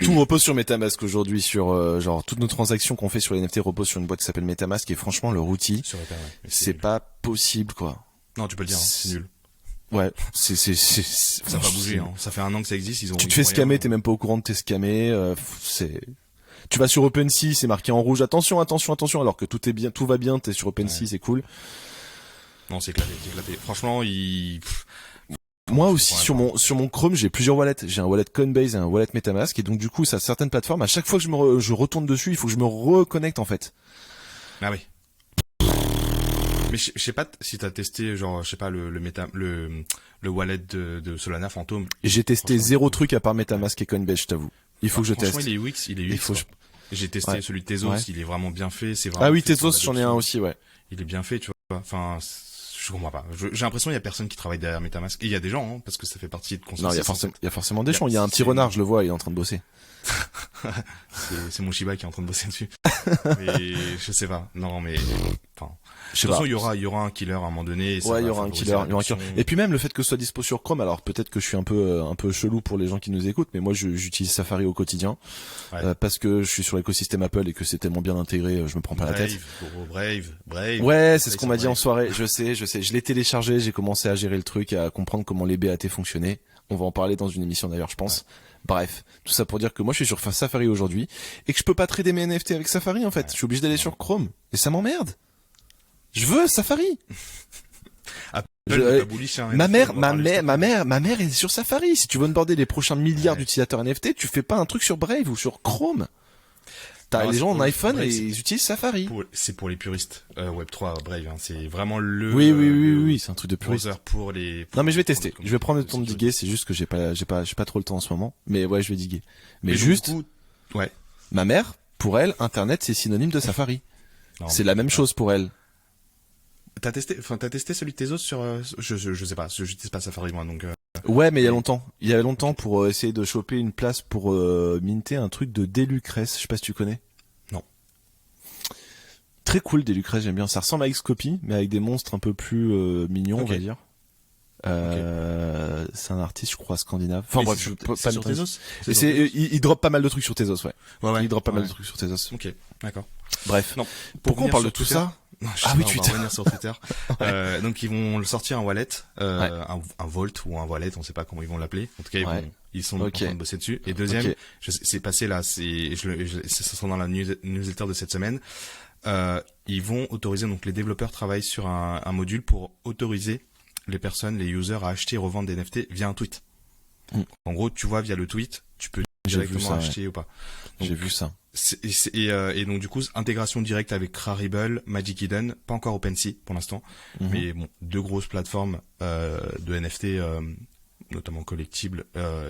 Tout repose sur MetaMask aujourd'hui, sur genre toutes nos transactions qu'on fait sur les NFT reposent sur une boîte qui s'appelle MetaMask et franchement leur outil, sur Ether, ouais. Mais c'est nul. pas possible quoi. Non, tu peux le dire, hein, c'est nul. Ouais, c'est Ça va pas bouger, hein. Ça fait un an que ça existe, Tu te fais scammer, t'es même pas au courant de t'es scammé, c'est... Tu vas sur OpenSea, c'est marqué en rouge, attention, alors que tout est bien, tout va bien, t'es sur OpenSea, c'est cool. Non, c'est éclaté. Franchement, Moi aussi, sur mon Chrome, j'ai plusieurs wallets. J'ai un wallet Coinbase et un wallet MetaMask, et donc du coup, ça certaines plateformes, à chaque fois que je retourne dessus, il faut que je me reconnecte en fait. Ah oui. Mais je sais pas si t'as testé, genre, je sais pas, le wallet de Solana Phantom. Et j'ai testé zéro truc à part MetaMask et Coinbase, je t'avoue. Il faut que je teste. Franchement, il est UX. faut que J'ai testé celui de Tezos, il est vraiment bien fait. C'est vraiment Ah oui, fait Tezos, pour j'en ai un aussi, ouais. Il est bien fait, tu vois. Enfin, je comprends pas. J'ai l'impression qu'il y a personne qui travaille derrière MetaMask. Et il y a des gens, hein, parce que ça fait partie de Non, il y a forcément des gens. Il y a un petit renard, je le vois, il est en train de bosser. c'est mon Shiba qui est en train de bosser dessus. Mais je sais pas. Non, mais enfin, de toute façon, il y aura un killer à un moment donné. Et ouais, il y aura un killer. Et puis même le fait que ce soit dispo sur Chrome, alors peut-être que je suis un peu chelou pour les gens qui nous écoutent, mais moi j'utilise Safari au quotidien parce que je suis sur l'écosystème Apple et que c'est tellement bien intégré, je me prends pas la tête. Brave. Ouais, c'est ce qu'on m'a dit en soirée. Je sais. Je l'ai téléchargé, j'ai commencé à gérer le truc, à comprendre comment les BAT fonctionnaient. On va en parler dans une émission d'ailleurs, je pense. Ouais. Bref, tout ça pour dire que moi je suis sur Safari aujourd'hui et que je peux pas trader mes NFT avec Safari en fait. Je suis obligé d'aller sur Chrome et ça m'emmerde. Je veux Safari. Ma mère est sur Safari. Si tu veux onboarder les prochains milliards d'utilisateurs NFT, tu fais pas un truc sur Brave ou sur Chrome. T'as les gens en iPhone et ils utilisent Safari. C'est pour les puristes Web3 Brave. Hein. C'est vraiment le. Oui, c'est un truc de puriste. Pour les. Non mais je vais tester. Je vais prendre le temps de diguer. C'est juste que j'ai pas trop le temps en ce moment. Mais ouais, je vais diguer. Mais juste. Ouais. Ma mère, pour elle, Internet c'est synonyme de Safari. C'est la même chose pour elle. T'as testé celui de Tezos sur, je sais pas, je n'utilise pas Safari moi donc. Ouais, mais il y a longtemps pour essayer de choper une place pour minter un truc de Delucrest, je sais pas si tu connais. Non. Très cool Delucrest, j'aime bien. Ça ressemble à Xcopy, mais avec des monstres un peu plus mignons, on va dire. C'est un artiste, je crois, scandinave. Enfin bref, pas sur Tezos. Il drop pas mal de trucs sur Tezos, ouais. Ouais. Il drop pas mal de trucs sur Tezos. Ok, d'accord. Bref. Non. Pourquoi on parle de tout ça? Non, Twitter. On va revenir sur Twitter. Donc ils vont le sortir un wallet, un Vault ou un wallet, on sait pas comment ils vont l'appeler. En tout cas, ils sont en train de bosser dessus. Et deuxième, c'est passé là, ça sera dans la newsletter de cette semaine. Ils vont autoriser, donc les développeurs travaillent sur un module pour autoriser les personnes, les users à acheter et revendre des NFT via un tweet. En gros, tu vois via le tweet, tu peux directement acheter ou pas. J'ai vu ça. Et donc du coup intégration directe avec Rarible, Magic Eden, pas encore OpenSea pour l'instant, mais bon, deux grosses plateformes de NFT, notamment collectibles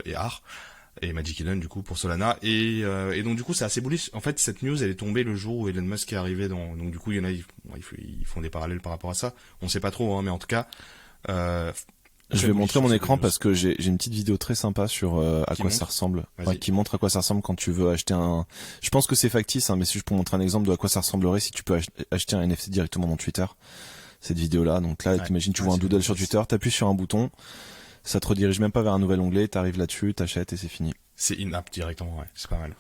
et art, et Magic Eden du coup pour Solana, et donc du coup c'est assez bullish. En fait cette news elle est tombée le jour où Elon Musk est arrivé donc du coup il y en a ils font des parallèles par rapport à ça. On sait pas trop hein, mais en tout cas je vais montrer mon écran parce que j'ai une petite vidéo très sympa sur à quoi ça ressemble. Ouais, qui montre à quoi ça ressemble quand tu veux acheter un... Je pense que c'est factice, hein, mais si je peux montrer un exemple de à quoi ça ressemblerait si tu peux acheter un NFT directement dans Twitter. Cette vidéo-là. Donc là, t'imagines, tu vois un doodle sur Twitter, t'appuies sur un bouton, ça te redirige même pas vers un nouvel onglet, t'arrives là-dessus, t'achètes et c'est fini. C'est in-app directement, ouais. C'est pas mal.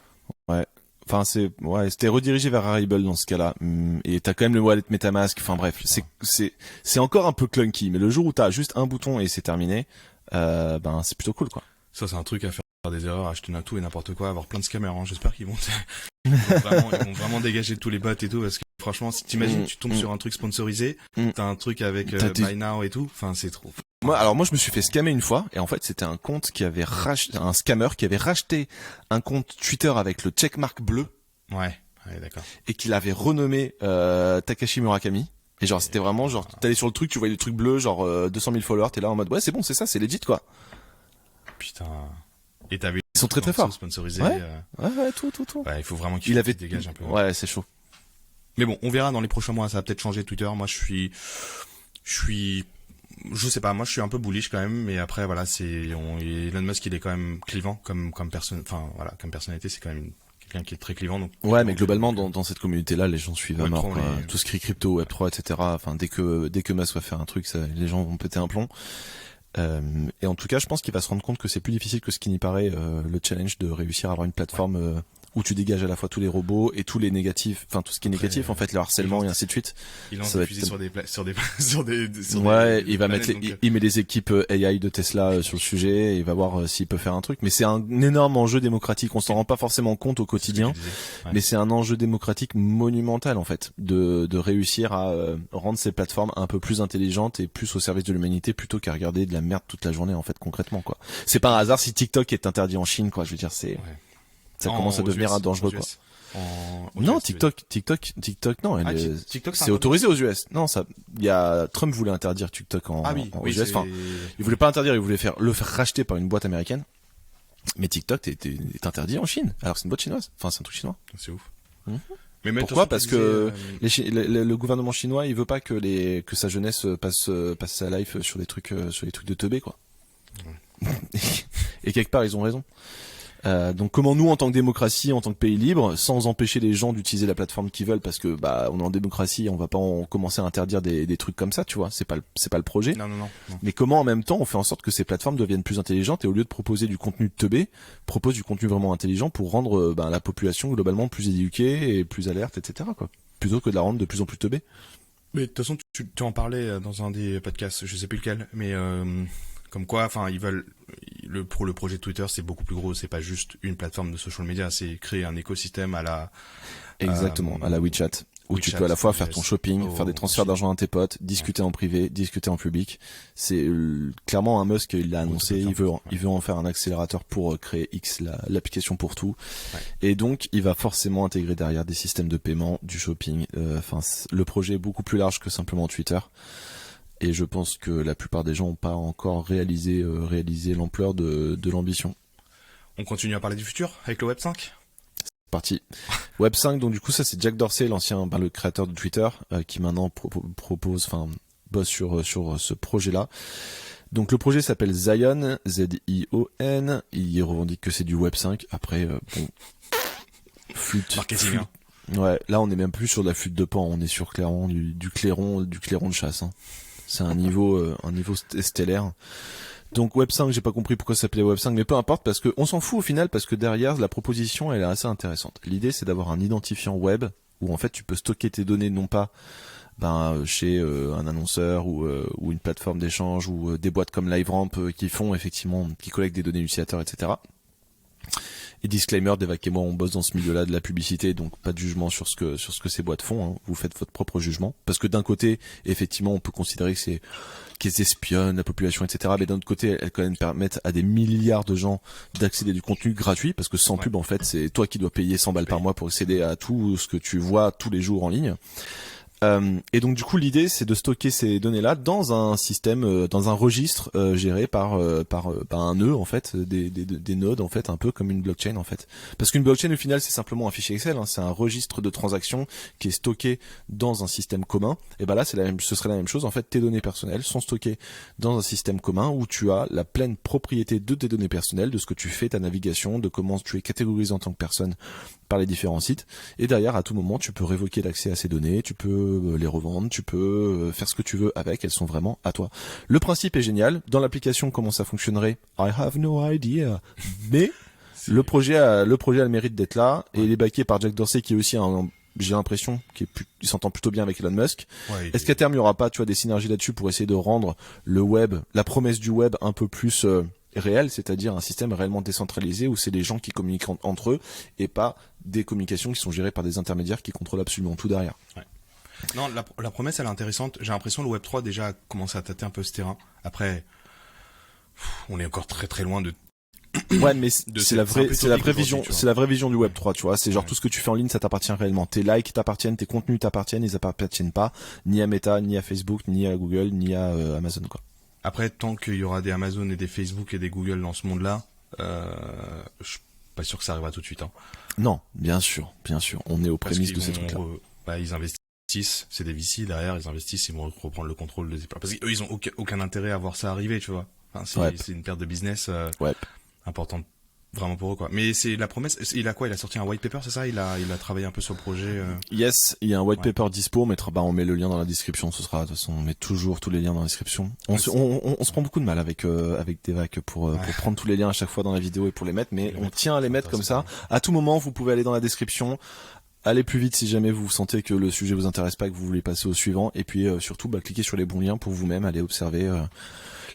Ouais. Enfin, c'était redirigé vers Rarible dans ce cas-là. Et t'as quand même le wallet MetaMask. Enfin bref, c'est encore un peu clunky. Mais le jour où t'as juste un bouton et c'est terminé, ben c'est plutôt cool, quoi. Ça, c'est un truc à faire des erreurs, acheter tout et n'importe quoi, avoir plein de scammers. Hein. J'espère qu'ils vont, ils vont vraiment dégager tous les bots et tout, parce que franchement, si t'imagines, tu tombes sur un truc sponsorisé, t'as un truc avec Buy Now et tout. Enfin, c'est trop. Moi, je me suis fait scammer une fois, et en fait, c'était un compte qui avait un scammer qui avait racheté un compte Twitter avec le checkmark bleu. Ouais, d'accord. Et qu'il avait renommé Takashi Murakami. Et genre, c'était vraiment genre, t'allais sur le truc, tu voyais le truc bleu, genre 200 000 followers, t'es là en mode ouais, c'est bon, c'est ça, c'est legit quoi. Putain. Et t'as vu ils sont très très forts. Sponsorisés. Ouais, tout. Ouais, il faut vraiment qu'il dégage un peu. Ouais, c'est chaud. Mais bon, on verra dans les prochains mois, ça va peut-être changer Twitter. Moi, je sais pas, moi je suis un peu bullish quand même, mais après voilà, Elon Musk il est quand même clivant comme personne, enfin voilà, comme personnalité, c'est quand même quelqu'un qui est très clivant. Donc ouais, mais globalement dans cette communauté-là, les gens suivent à mort. Tout ce qui est crypto, Web3, etc. Enfin, dès que Musk va faire un truc, les gens vont péter un plomb. Et en tout cas, je pense qu'il va se rendre compte que c'est plus difficile que ce qui n'y paraît, le challenge de réussir à avoir une plateforme où tu dégages à la fois tous les robots et tous les négatifs, enfin tout ce qui est négatif en fait, le harcèlement et ainsi de suite. Il lance des fusées sur des ouais, il va mettre il met les équipes AI de Tesla sur le sujet et il va voir s'il peut faire un truc. Mais c'est un énorme enjeu démocratique. On s'en rend pas forcément compte au quotidien, mais c'est un enjeu démocratique monumental en fait, de réussir à rendre ces plateformes un peu plus intelligentes et plus au service de l'humanité plutôt qu'à regarder de la merde toute la journée en fait concrètement quoi. C'est pas un hasard si TikTok est interdit en Chine quoi. Je veux dire ça commence à devenir un dangereux quoi. Non, TikTok, non, TikTok, c'est autorisé aux US. Non, Trump voulait interdire TikTok aux US. Enfin, il voulait pas interdire, il voulait le faire racheter par une boîte américaine. Mais TikTok est interdit en Chine. Alors que c'est une boîte chinoise. Enfin, c'est un truc chinois. C'est ouf. Mais pourquoi? Parce que le gouvernement chinois, il veut pas que sa jeunesse passe sa life sur les trucs de teubé, quoi. Et quelque part, ils ont raison. Donc comment nous en tant que démocratie, en tant que pays libre, sans empêcher les gens d'utiliser la plateforme qu'ils veulent, parce que on est en démocratie, on va pas commencer à interdire des trucs comme ça, tu vois, c'est pas le projet. Non. Mais comment en même temps on fait en sorte que ces plateformes deviennent plus intelligentes et au lieu de proposer du contenu de teubé, propose du contenu vraiment intelligent pour rendre la population globalement plus éduquée et plus alerte, etc. quoi. Plutôt que de la rendre de plus en plus teubée. Mais de toute façon tu en parlais dans un des podcasts, je sais plus lequel, mais comme quoi, enfin, ils veulent pour le projet Twitter, c'est beaucoup plus gros. C'est pas juste une plateforme de social media, c'est créer un écosystème à la. Exactement, à la WeChat, où tu peux à la fois faire ton shopping, faire des transferts d'argent à tes potes, discuter en privé, discuter en public. C'est clairement un Musk, il l'a annoncé. Il veut en faire un accélérateur pour créer l'application pour tout. Ouais. Et donc, il va forcément intégrer derrière des systèmes de paiement, du shopping. Enfin, le projet est beaucoup plus large que simplement Twitter. Et je pense que la plupart des gens n'ont pas encore réalisé l'ampleur de l'ambition. On continue à parler du futur avec le Web 5 ? Parti. Web 5, donc du coup ça c'est Jack Dorsey, le créateur de Twitter, qui maintenant bosse sur ce projet-là. Donc le projet s'appelle Zion, Z-I-O-N. Il revendique que c'est du Web 5. Après, flûte. Marketing. Hein. Ouais, là on n'est même plus sur de la flûte de pan, on est sur clairement du clairon de chasse. Hein. C'est un niveau stellaire. Donc Web 5, j'ai pas compris pourquoi ça s'appelait Web 5, mais peu importe, parce que on s'en fout au final, parce que derrière la proposition elle est assez intéressante. L'idée c'est d'avoir un identifiant web où en fait tu peux stocker tes données non pas chez un annonceur ou une plateforme d'échange ou des boîtes comme LiveRamp qui collectent des données utilisateurs, etc. Et disclaimer, Devac et moi, on bosse dans ce milieu-là de la publicité, donc pas de jugement sur ce que ces boîtes font, hein. Vous faites votre propre jugement. Parce que d'un côté, effectivement, on peut considérer que qu'elles espionnent la population, etc. Mais d'un autre côté, elles quand même permettent à des milliards de gens d'accéder à du contenu gratuit, parce que sans pub, en fait, c'est toi qui dois payer 100 balles par mois pour accéder à tout ce que tu vois tous les jours en ligne. Et donc du coup l'idée c'est de stocker ces données-là dans un système, dans un registre géré par un nœud en fait, des nodes en fait, un peu comme une blockchain en fait. Parce qu'une blockchain au final c'est simplement un fichier Excel, hein, c'est un registre de transactions qui est stocké dans un système commun. Et ben là ce serait la même chose en fait, tes données personnelles sont stockées dans un système commun où tu as la pleine propriété de tes données personnelles, de ce que tu fais, ta navigation, de comment tu es catégorisé en tant que personne par les différents sites, et derrière à tout moment tu peux révoquer l'accès à ces données, tu peux les revendre, tu peux faire ce que tu veux avec, elles sont vraiment à toi. Le principe est génial, dans l'application comment ça fonctionnerait, I have no idea, mais le projet a le mérite d'être là, et il est backé par Jack Dorsey qui est aussi j'ai l'impression qu'il s'entend plutôt bien avec Elon Musk. Ouais, Est-ce qu'à terme il y aura pas, tu vois, des synergies là-dessus pour essayer de rendre le web, la promesse du web un peu plus réel, c'est-à-dire un système réellement décentralisé où c'est les gens qui communiquent entre eux et pas des communications qui sont gérées par des intermédiaires qui contrôlent absolument tout derrière. Ouais. Non, la promesse elle est intéressante. J'ai l'impression que le Web3 déjà a commencé à tâter un peu ce terrain. Après, on est encore très très loin de. Ouais, mais c'est la vraie vision du Web 3, tu vois. C'est genre tout ce que tu fais en ligne, ça t'appartient réellement. Tes likes t'appartiennent, tes contenus t'appartiennent, ils appartiennent pas ni à Meta, ni à Facebook, ni à Google, ni à Amazon, quoi. Après, tant qu'il y aura des Amazon et des Facebook et des Google dans ce monde-là, je suis pas sûr que ça arrivera tout de suite. Hein. Non, bien sûr. On est aux prémices de ces trucs-là. Ils investissent, c'est des VC derrière, ils investissent, ils vont reprendre le contrôle des parce qu'eux ils ont aucun intérêt à voir ça arriver, tu vois. Enfin, c'est une perte de business importante vraiment pour eux quoi. Mais c'est la promesse. Il a quoi? Il a sorti un white paper, c'est ça? Il a travaillé un peu sur le projet. Yes, il y a un white paper dispo. On met le lien dans la description. Ce sera de toute façon, on met toujours tous les liens dans la description. On se prend beaucoup de mal avec Devac pour prendre tous les liens à chaque fois dans la vidéo et pour les mettre, mais on tient à les mettre comme ça. À tout moment, vous pouvez aller dans la description. Allez plus vite si jamais vous sentez que le sujet vous intéresse pas, que vous voulez passer au suivant, et puis surtout cliquez sur les bons liens pour vous-même aller observer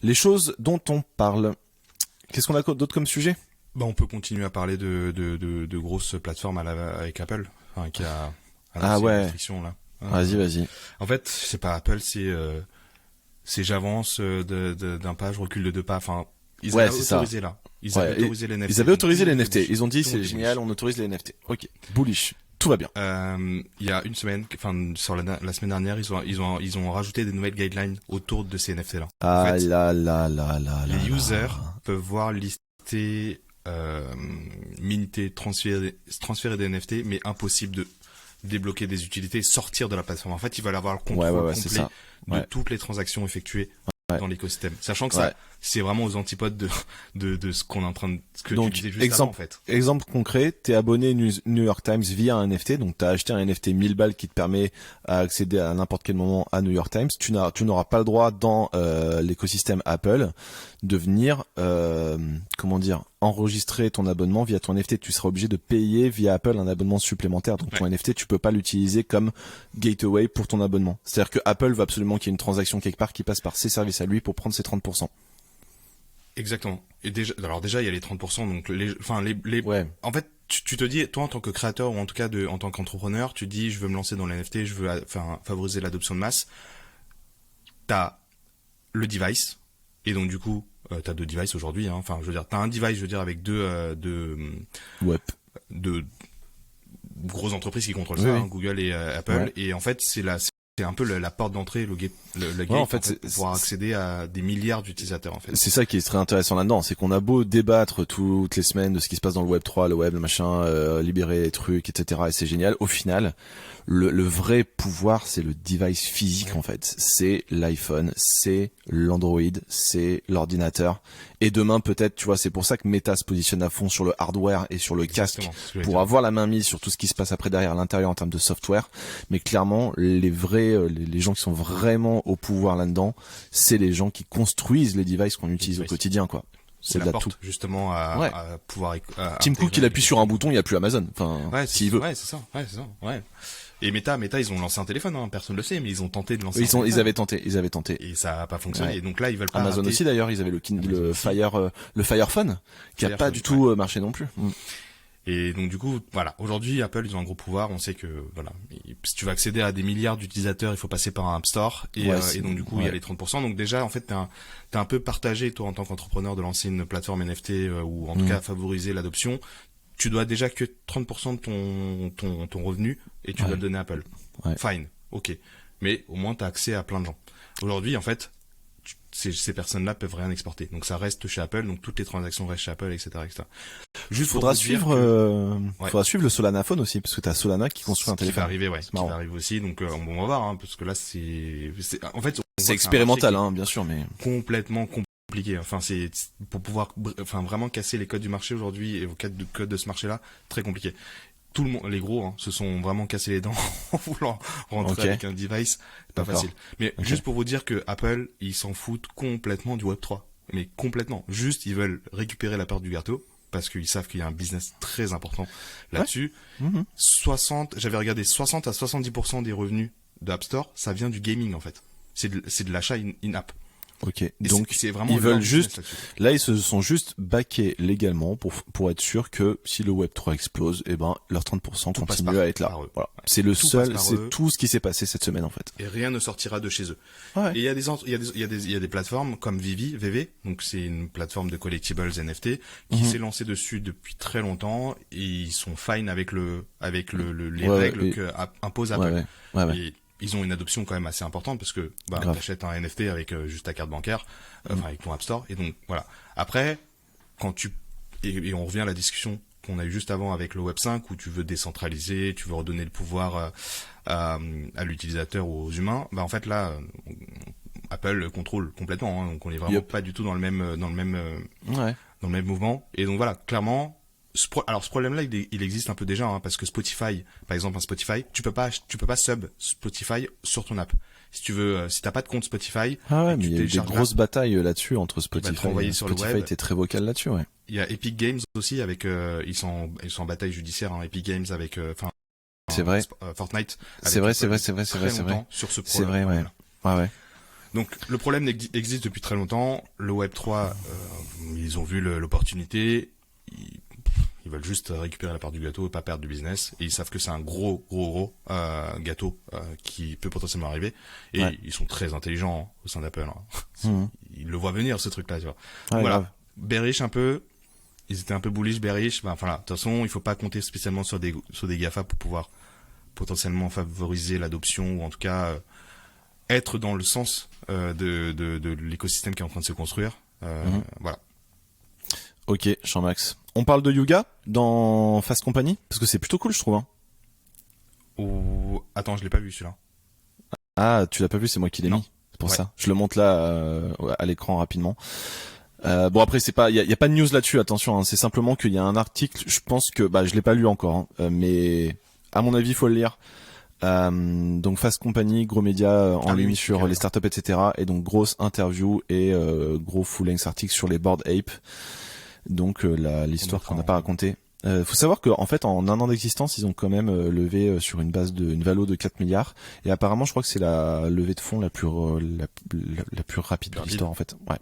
les choses dont on parle. Qu'est-ce qu'on a d'autre comme sujet? On peut continuer à parler de grosses plateformes avec Apple, qui a annoncé une restriction là. Vas-y. En fait, c'est pas Apple, c'est j'avance d'un pas, je recule de 2 pas. Enfin, ils avaient autorisé là. Ils avaient autorisé les NFT. Ils avaient autorisé les NFT. Ils ont dit c'est génial, on autorise les NFT. Ok, bullish. Tout va bien. Il y a une semaine, sur la semaine dernière, ils ont rajouté des nouvelles guidelines autour de ces NFT là. Les users peuvent voir lister, minter, transférer des NFT, mais impossible de débloquer des utilités et sortir de la plateforme. En fait, ils veulent avoir le contrôle complet de toutes les transactions effectuées dans l'écosystème. Sachant que ça, c'est vraiment aux antipodes de ce qu'on est en train de, ce que donc, tu disais juste avant, en fait. Exemple concret, t'es abonné New York Times via un NFT, donc t'as acheté un NFT 1000 balles qui te permet d'accéder à n'importe quel moment à New York Times. Tu n'auras pas le droit dans l'écosystème Apple de venir, enregistrer ton abonnement via ton NFT. Tu seras obligé de payer via Apple un abonnement supplémentaire. Donc ton NFT, tu peux pas l'utiliser comme gateway pour ton abonnement. C'est-à-dire que Apple veut absolument qu'il y ait une transaction quelque part qui passe par ses services à lui pour prendre ses 30%. Exactement. Et déjà, il y a les 30%, donc en fait, tu te dis, toi, en tant que créateur, ou en tout cas en tant qu'entrepreneur, tu dis, je veux me lancer dans les NFT, je veux favoriser l'adoption de masse. T'as le device. Et donc, du coup, t'as 2 devices aujourd'hui, hein. Enfin, je veux dire, t'as un device, avec deux grosses entreprises qui contrôlent ça, hein, Google et Apple. Et en fait, c'est un peu la porte d'entrée, le gate, en fait, pour pouvoir accéder à des milliards d'utilisateurs, en fait. C'est ça qui est très intéressant là-dedans, c'est qu'on a beau débattre toutes les semaines de ce qui se passe dans le Web 3, le web, le machin, libérer les trucs, etc. Et c'est génial. Au final, le vrai pouvoir, c'est le device physique, en fait. C'est l'iPhone, c'est l'Android, c'est l'ordinateur. Et demain, peut-être, tu vois, c'est pour ça que Meta se positionne à fond sur le hardware et sur le casque pour avoir la main mise sur tout ce qui se passe après derrière à l'intérieur en termes de software. Mais clairement, les gens qui sont vraiment au pouvoir là-dedans, c'est les gens qui construisent les devices qu'on utilise au quotidien, quoi. C'est la porte, justement, à pouvoir, Tim Cook, il appuie sur un bouton, il n'y a plus Amazon. Enfin, s'il veut. Ouais, c'est ça. Et Meta, ils ont lancé un téléphone, hein, personne ne le sait, mais ils ont tenté de lancer ils avaient tenté. Et ça a pas fonctionné. Ouais. Et donc là, ils veulent pas Amazon aussi, d'ailleurs, ils avaient le Fire Phone, qui a pas du tout marché non plus. Et donc du coup, voilà, aujourd'hui Apple ils ont un gros pouvoir. On sait que voilà, si tu veux accéder à des milliards d'utilisateurs, il faut passer par un App Store et donc du coup il y a les 30%. Donc déjà en fait t'es un peu partagé toi en tant qu'entrepreneur de lancer une plateforme NFT ou en tout cas favoriser l'adoption. Tu dois déjà que 30% de ton revenu et tu dois le donner à Apple. Fine, ok, mais au moins t'as accès à plein de gens. Aujourd'hui en fait ces personnes-là peuvent rien exporter. Donc ça reste chez Apple, donc toutes les transactions restent chez Apple, etc., etc. Juste faudra suivre le Solana Phone aussi, parce que t'as Solana qui construit un téléphone. Qui va arriver, qui va arriver aussi. Donc on va voir, hein, parce que là en fait c'est expérimental, hein, bien sûr, mais complètement compliqué. Enfin c'est pour pouvoir, vraiment casser les codes du marché aujourd'hui et vos codes de ce marché-là, très compliqué. Tout le monde, les gros, se sont vraiment cassés les dents en voulant rentrer avec un device. C'est pas facile. Mais juste pour vous dire que Apple, ils s'en foutent complètement du Web3. Mais complètement. Juste, ils veulent récupérer la part du gâteau parce qu'ils savent qu'il y a un business très important là-dessus. J'avais regardé 60 à 70% des revenus d'App Store, ça vient du gaming, en fait. C'est de l'achat in-app. Ok, et donc c'est vraiment ils veulent juste, là ils se sont juste backés légalement pour être sûr que si le Web3 explose, leurs 30% continuent à être là. Voilà. C'est le seul, c'est tout ce qui s'est passé cette semaine en fait. Et rien ne sortira de chez eux. Ouais. Et il y a des plateformes comme VV, donc c'est une plateforme de collectibles NFT qui s'est lancée dessus depuis très longtemps et ils sont fine avec les règles que impose Apple. Et ils ont une adoption quand même assez importante parce que t'achètes un NFT avec juste ta carte bancaire, avec ton App Store, et donc voilà. Après, et on revient à la discussion qu'on a eu juste avant avec le Web 5 où tu veux décentraliser, tu veux redonner le pouvoir à l'utilisateur ou aux humains, en fait là Apple contrôle complètement, hein, donc on est vraiment pas du tout dans le même mouvement, et donc voilà, clairement. Alors ce problème-là, il existe un peu déjà, hein, parce que Spotify, par exemple, un Spotify, tu peux pas sub Spotify sur ton app. Si tu veux, si t'as pas de compte Spotify, mais il y a eu des grosses batailles là-dessus entre Spotify. Spotify était très vocal là-dessus, ouais. Il y a Epic Games aussi avec, ils sont en bataille judiciaire, hein, Epic Games avec, c'est vrai. Fortnite. C'est vrai. Sur ce problème. C'est vrai, ouais. Ouais. Donc le problème existe depuis très longtemps. Le Web 3, ils ont vu l'opportunité. Ils veulent juste récupérer la part du gâteau et pas perdre du business. Et ils savent que c'est un gros gâteau qui peut potentiellement arriver. Et ils sont très intelligents au sein d'Apple. Hein. Ils le voient venir, ce truc-là, tu vois. Voilà. Grave. Bearish un peu. Ils étaient un peu bullish, bearish. Voilà. De toute façon, il faut pas compter spécialement sur des GAFA pour pouvoir potentiellement favoriser l'adoption ou en tout cas être dans le sens de l'écosystème qui est en train de se construire. Voilà. Ok, Jean-Max. On parle de Yuga dans Fast Company parce que c'est plutôt cool, je trouve. Hein. Attends, je l'ai pas vu celui-là. Ah, tu l'as pas vu, c'est moi qui l'ai mis. C'est pour ça. Je le monte là à l'écran rapidement. Bon après c'est pas, il y a pas de news là-dessus. Attention, hein, c'est simplement qu'il y a un article. Je pense que je l'ai pas lu encore, hein, mais à mon avis, il faut le lire. Donc Fast Company, gros média en ligne sur les startups, etc. Et donc grosse interview et gros full-length article sur les Bored Ape. Donc l'histoire qu'on n'a pas racontée. Faut savoir qu'en fait en un an d'existence ils ont quand même levé sur une base une valo de 4 milliards et apparemment je crois que c'est la levée de fonds la plus rapide de l'histoire en fait. Ouais.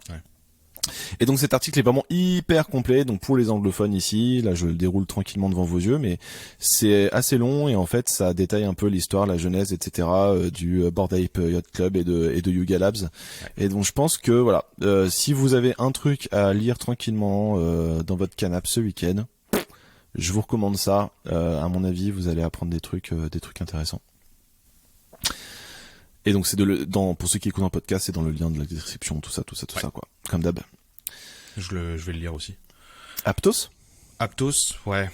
Et donc cet article est vraiment hyper complet, donc pour les anglophones ici, là je le déroule tranquillement devant vos yeux, mais c'est assez long et en fait ça détaille un peu l'histoire, la genèse, etc. Du Bored Ape Yacht Club et de Yuga Labs. Et donc je pense que voilà, si vous avez un truc à lire tranquillement dans votre canapé ce week-end, je vous recommande ça. À mon avis, vous allez apprendre des trucs intéressants. Et donc c'est pour ceux qui écoutent un podcast, c'est dans le lien de la description, tout ça quoi, comme d'hab. Je vais le lire aussi. Aptos, ouais,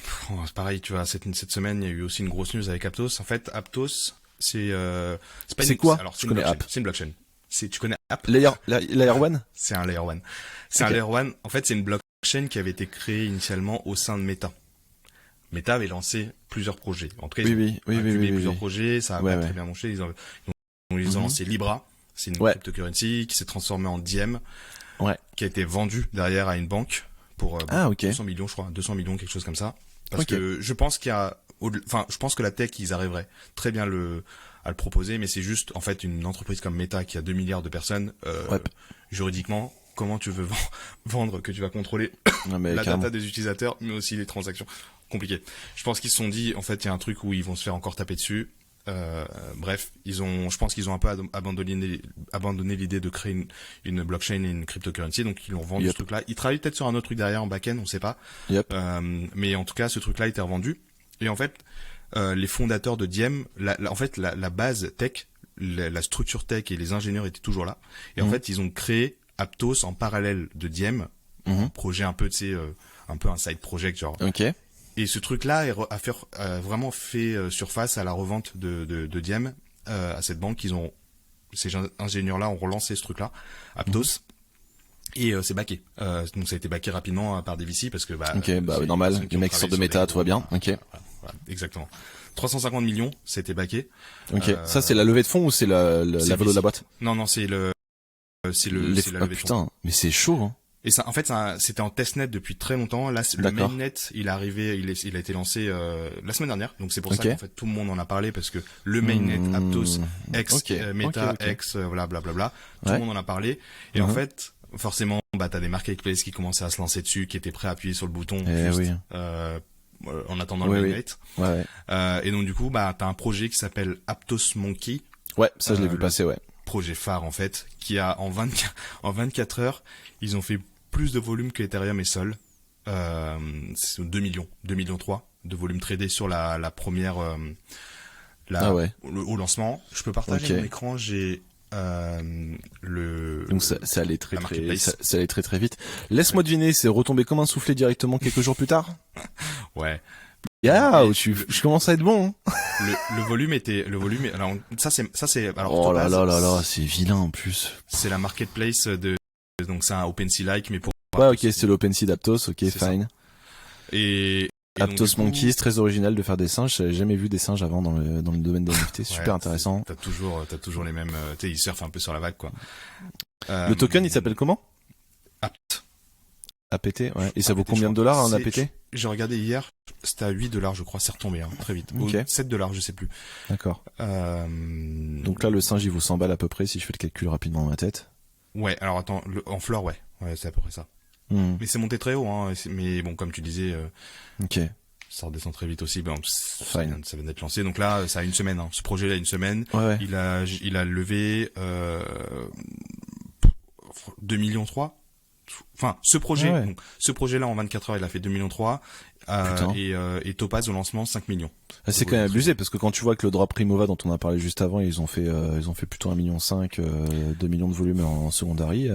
c'est pareil, tu vois, cette semaine, il y a eu aussi une grosse news avec Aptos. En fait, Aptos, c'est quoi? Alors, je connais App. C'est une blockchain. Tu connais App? Layer One? C'est un Layer One. C'est un Layer One. En fait, c'est une blockchain qui avait été créée initialement au sein de Meta. Meta avait lancé plusieurs projets. En tout cas, ils ont plusieurs projets, ça a pas très bien marché. Ils ont lancé Libra. C'est une cryptocurrency qui s'est transformée en Diem. Qui a été vendu derrière à une banque pour 200 millions, je crois, 200 millions, quelque chose comme ça. Parce que je pense je pense que la tech, ils arriveraient très bien à le proposer, mais c'est juste, en fait, une entreprise comme Meta qui a 2 milliards de personnes, juridiquement, comment tu veux vendre que tu vas contrôler la data des utilisateurs, mais aussi les transactions. compliqué. Je pense qu'ils se sont dit, en fait, il y a un truc où ils vont se faire encore taper dessus. Bref, je pense qu'ils ont un peu abandonné l'idée de créer une blockchain et une cryptocurrency, donc ils l'ont vendu ce truc-là. Ils travaillent peut-être sur un autre truc derrière en back-end, on sait pas. Mais en tout cas, ce truc-là a été revendu. Et en fait, les fondateurs de Diem, en fait, la base tech, la structure tech et les ingénieurs étaient toujours là. Et en fait, ils ont créé Aptos en parallèle de Diem, un projet un peu, tu sais, un peu un side project genre. Ok. Et ce truc-là a vraiment fait surface à la revente de Diem à cette banque. Ces ingénieurs-là ont relancé ce truc-là, Aptos, et c'est backé. Donc ça a été backé rapidement par des VC parce que normal. Les mecs sortent de méta, tout va bien. Ok. Voilà, exactement. 350 millions, c'était backé. Ok. Ça c'est la levée de fonds ou c'est la valo de la boîte? Non, c'est la levée de fonds. Putain, mais c'est chaud. Hein. Et ça, en fait, c'était en testnet depuis très longtemps. Là, le mainnet, il a été lancé la semaine dernière. Donc c'est pour ça qu'en fait tout le monde en a parlé parce que le mainnet Aptos Meta blablabla, tout le monde en a parlé. Et en fait, forcément, t'as des marketplaces qui commençaient à se lancer dessus, qui étaient prêts à appuyer sur le bouton en attendant le mainnet. Et donc du coup, t'as un projet qui s'appelle Aptos Monkey. Ouais, ça je l'ai vu passer, ouais. Projet phare en fait, qui a en 24 heures, ils ont fait plus de volume que Ethereum et Sol. C'est 2 millions 3 de volume tradé sur la première au lancement. Je peux partager mon écran, j'ai donc ça allait très très vite. Laisse-moi deviner, c'est retombé comme un soufflé directement quelques jours plus tard. Ouais. Je commence à être bon. Hein. Le volume, alors ça c'est alors oh là là là là, c'est vilain en plus. C'est la marketplace donc c'est un OpenSea-like mais pour c'est l'OpenSea d'Aptos, fine. Ça. Et Aptos Monkey, c'est très original de faire des singes, j'avais jamais vu des singes avant dans le domaine des NFT, super intéressant. T'as toujours les mêmes, tu sais, ils surfent un peu sur la vague quoi. Le token, il s'appelle comment? APT, ouais. Et ça vaut combien de dollars un APT? J'ai regardé hier, c'était à $8 je crois, c'est retombé très vite. Okay. $7 je sais plus. D'accord. Donc là le singe il vaut 100 balles à peu près si je fais le calcul rapidement dans ma tête. Ouais, alors attends, en fleur ouais, c'est à peu près ça. Mais c'est monté très haut hein, mais bon comme tu disais ça redescend très vite aussi, ça vient d'être lancé. Donc là ça a une semaine ce projet-là a une semaine. Ouais. Il a levé 2 millions 3. Enfin, ce projet, donc, ce projet-là en 24 heures, il a fait 2 millions 3 et Topaz au lancement 5 millions. C'est quand même abusé parce que quand tu vois que le drop Primova dont on a parlé juste avant, ils ont fait plutôt 1,5 million, 2 millions de volume en secondary.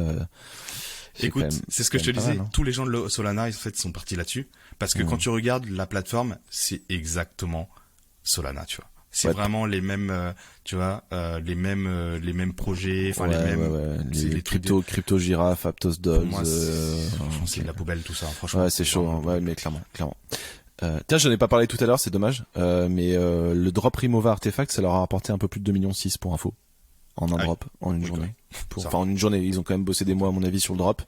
Écoute, c'est ce que je te disais, tous les gens de Solana, en fait, sont partis là-dessus parce que quand tu regardes la plateforme, c'est exactement Solana, tu vois. C'est vraiment les mêmes, tu vois, les mêmes projets, enfin les crypto girafe, Aptos Dogs. Pour moi, c'est de la poubelle tout ça, franchement. Ouais, c'est chaud, mais clairement. Tiens, j'en ai pas parlé tout à l'heure, c'est dommage, mais le drop Primova Artefact, ça leur a rapporté un peu plus de 2,6 millions pour info. En un drop, en une journée. En une journée, ils ont quand même bossé des mois à mon avis sur le drop,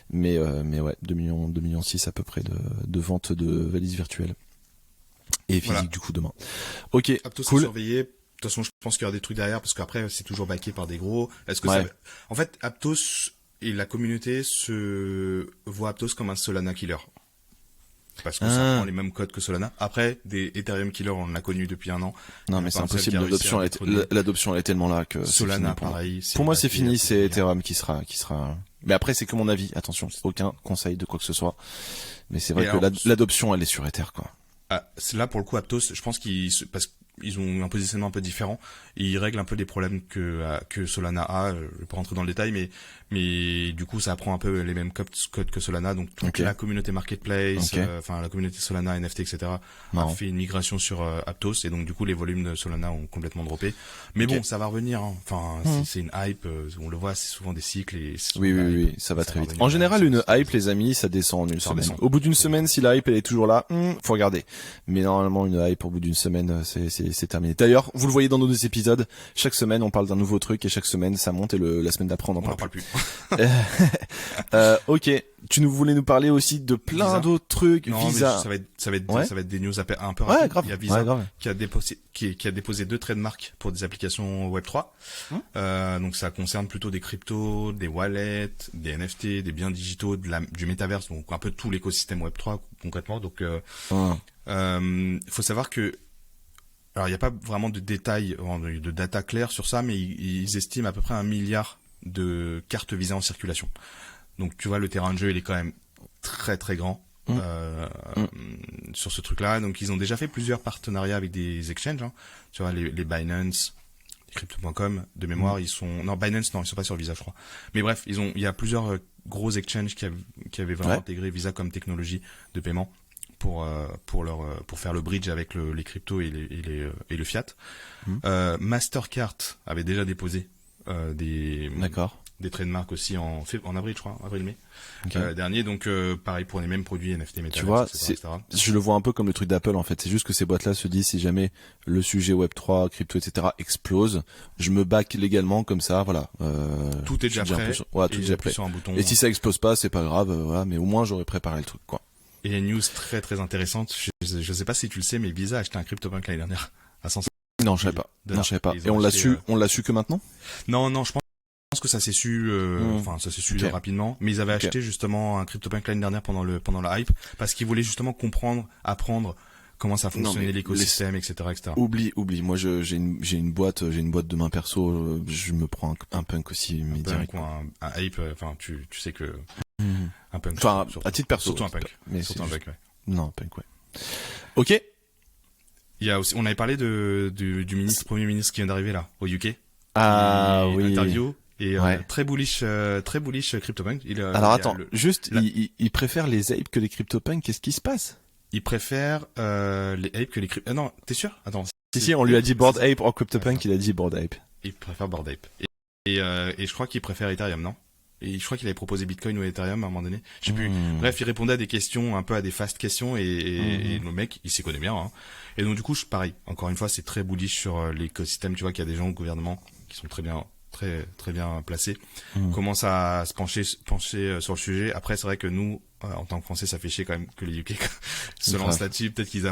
mais ouais, 2,6 millions à peu près de vente de valises virtuelles. Et physique du coup demain. Ok, Aptos cool. Surveillé. De toute façon, je pense qu'il y aura des trucs derrière parce qu'après c'est toujours backé par des gros. Est-ce que en fait, Aptos et la communauté se voient Aptos comme un Solana killer. Parce que ça prend les mêmes codes que Solana. Après, des Ethereum killers, on l'a connu depuis 1 an. Non, mais c'est impossible. L'adoption elle est tellement là que Solana, pareil. Pour moi, c'est fini. C'est Ethereum qui sera. Mais après, c'est que mon avis. Attention, aucun conseil de quoi que ce soit. Mais c'est vrai que l'adoption, elle est sur Ether, quoi. C'est là pour le coup Aptos, je pense parce qu'ils ont un positionnement un peu différent et ils règlent un peu des problèmes que Solana a. Je vais pas rentrer dans le détail, mais du coup ça prend un peu les mêmes codes que Solana. Donc toute la communauté marketplace, la communauté Solana, NFT, etc. a fait une migration sur Aptos et donc du coup les volumes de Solana ont complètement droppé. Mais bon, ça va revenir. Hein. Enfin, c'est une hype. On le voit, c'est souvent des cycles. Et oui, ça va très vite. En général, une hype, les amis, ça descend en une semaine. Au bout d'une semaine, si la hype elle est toujours là, faut regarder. Mais normalement, une hype au bout d'une semaine, c'est c'est terminé. D'ailleurs, vous le voyez dans nos 2 épisodes, chaque semaine on parle d'un nouveau truc et chaque semaine ça monte et la semaine d'après on en On n'en parle parle plus. plus. Ok, tu voulais nous parler aussi de plein Visa. d'autres trucs, Non, mais Visa. ça va Ouais. être des news un peu Ouais, rapides. grave. Il y a Visa Ouais, grave. qui a déposé 2 trademarks pour des applications Web3. Donc ça concerne plutôt des cryptos, des wallets, des NFT, des biens digitaux, du métaverse, donc un peu tout l'écosystème Web3 concrètement. Donc faut savoir que alors il n'y a pas vraiment de détails, de data claire sur ça, mais ils estiment à peu près 1 milliard de cartes Visa en circulation. Donc tu vois, le terrain de jeu il est quand même très très grand. Sur ce truc-là, donc ils ont déjà fait plusieurs partenariats avec des exchanges, hein. Tu vois, les Binance, Crypto.com, de mémoire, Binance, non, ils sont pas sur Visa, je crois. Mais bref, il y a plusieurs gros exchanges qui avaient vraiment intégré Visa comme technologie de paiement pour faire le bridge avec les cryptos et le fiat. Mastercard avait déjà déposé des trademarks aussi en avril, je crois, avril-mai dernier. Donc pareil pour les mêmes produits NFT, Metaverse, Tu vois, etc. je le vois un peu comme le truc d'Apple en fait. C'est juste que ces boîtes-là se disent si jamais le sujet Web3, crypto, etc. explose, je me back légalement comme ça, voilà. Tout est déjà prêt. Tout est déjà prêt. Sur un bouton. Et si ça explose pas, c'est pas grave, voilà. Mais au moins j'aurais préparé le truc, quoi. Et une news très très intéressante. Je sais pas si tu le sais, mais Visa a acheté un CryptoPunk l'année dernière à 150 Non, je savais pas. $. Non, je savais pas. Ils Et ont on l'a acheté, su, on l'a su que maintenant? Non, je pense que ça s'est su, ça s'est su Ok. rapidement. Mais ils avaient acheté justement un CryptoPunk l'année dernière pendant la hype, parce qu'ils voulaient justement apprendre comment ça fonctionnait mais l'écosystème, etc., etc. Oublie. Moi, j'ai une boîte de main perso, je me prends un punk aussi, mais Un direct. punk ou un hype, enfin, tu sais que un punk. Enfin, surtout. à titre perso. Surtout un punk. Mais Surtout c'est un juste- punk, ouais. Non, punk, ouais. Ok. Il y a aussi, on avait parlé du premier ministre qui vient d'arriver là, au UK. Ah qui oui. interview et Ouais. très bullish CryptoPunk. Alors attends, il préfère les apes que les CryptoPunks, qu'est-ce qui se passe? Il préfère les apes que les crypto. Non, t'es sûr? Attends. Si, on lui a dit Bored Ape en CryptoPunk, il a dit Bored Ape. Il préfère Bored Ape. Et je crois qu'il préfère Ethereum, non? Et je crois qu'il avait proposé Bitcoin ou Ethereum à un moment donné. Je sais plus. Bref, il répondait à des questions, un peu à des fast questions, et le mec, il s'y connaît bien, hein. Et donc, du coup, pareil. Encore une fois, c'est très bullish sur l'écosystème. Tu vois qu'il y a des gens au gouvernement qui sont très bien placés, commencent à se pencher sur le sujet. Après, c'est vrai que nous, en tant que Français, ça fait chier quand même que les UK se lancent là-dessus. Peut-être qu'ils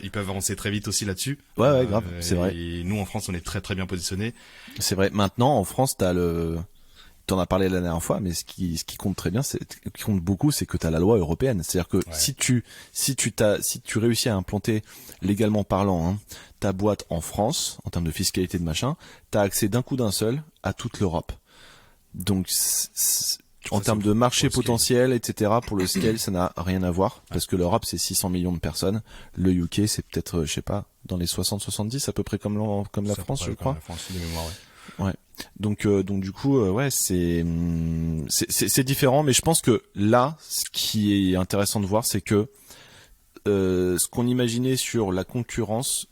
ils peuvent avancer très vite aussi là-dessus. Ouais, grave, c'est vrai. Et nous, en France, on est très très bien positionnés. C'est vrai. Maintenant, en France, t'en as parlé la dernière fois, mais ce qui compte très bien, qui compte beaucoup, c'est que t'as la loi européenne. C'est-à-dire que si tu réussis à implanter légalement parlant, hein, ta boîte en France, en termes de fiscalité de machin, t'as accès d'un coup d'un seul à toute l'Europe. Donc, en termes de marché potentiel, etc., pour le scale, ça n'a rien à voir, parce que l'Europe, c'est 600 millions de personnes. Le UK, c'est peut-être, je sais pas, dans les 60-70, à peu près comme la France, je crois. La France, de mémoire, ouais. Ouais. Donc du coup, ouais, c'est différent, mais je pense que là, ce qui est intéressant de voir, c'est que ce qu'on imaginait sur la concurrence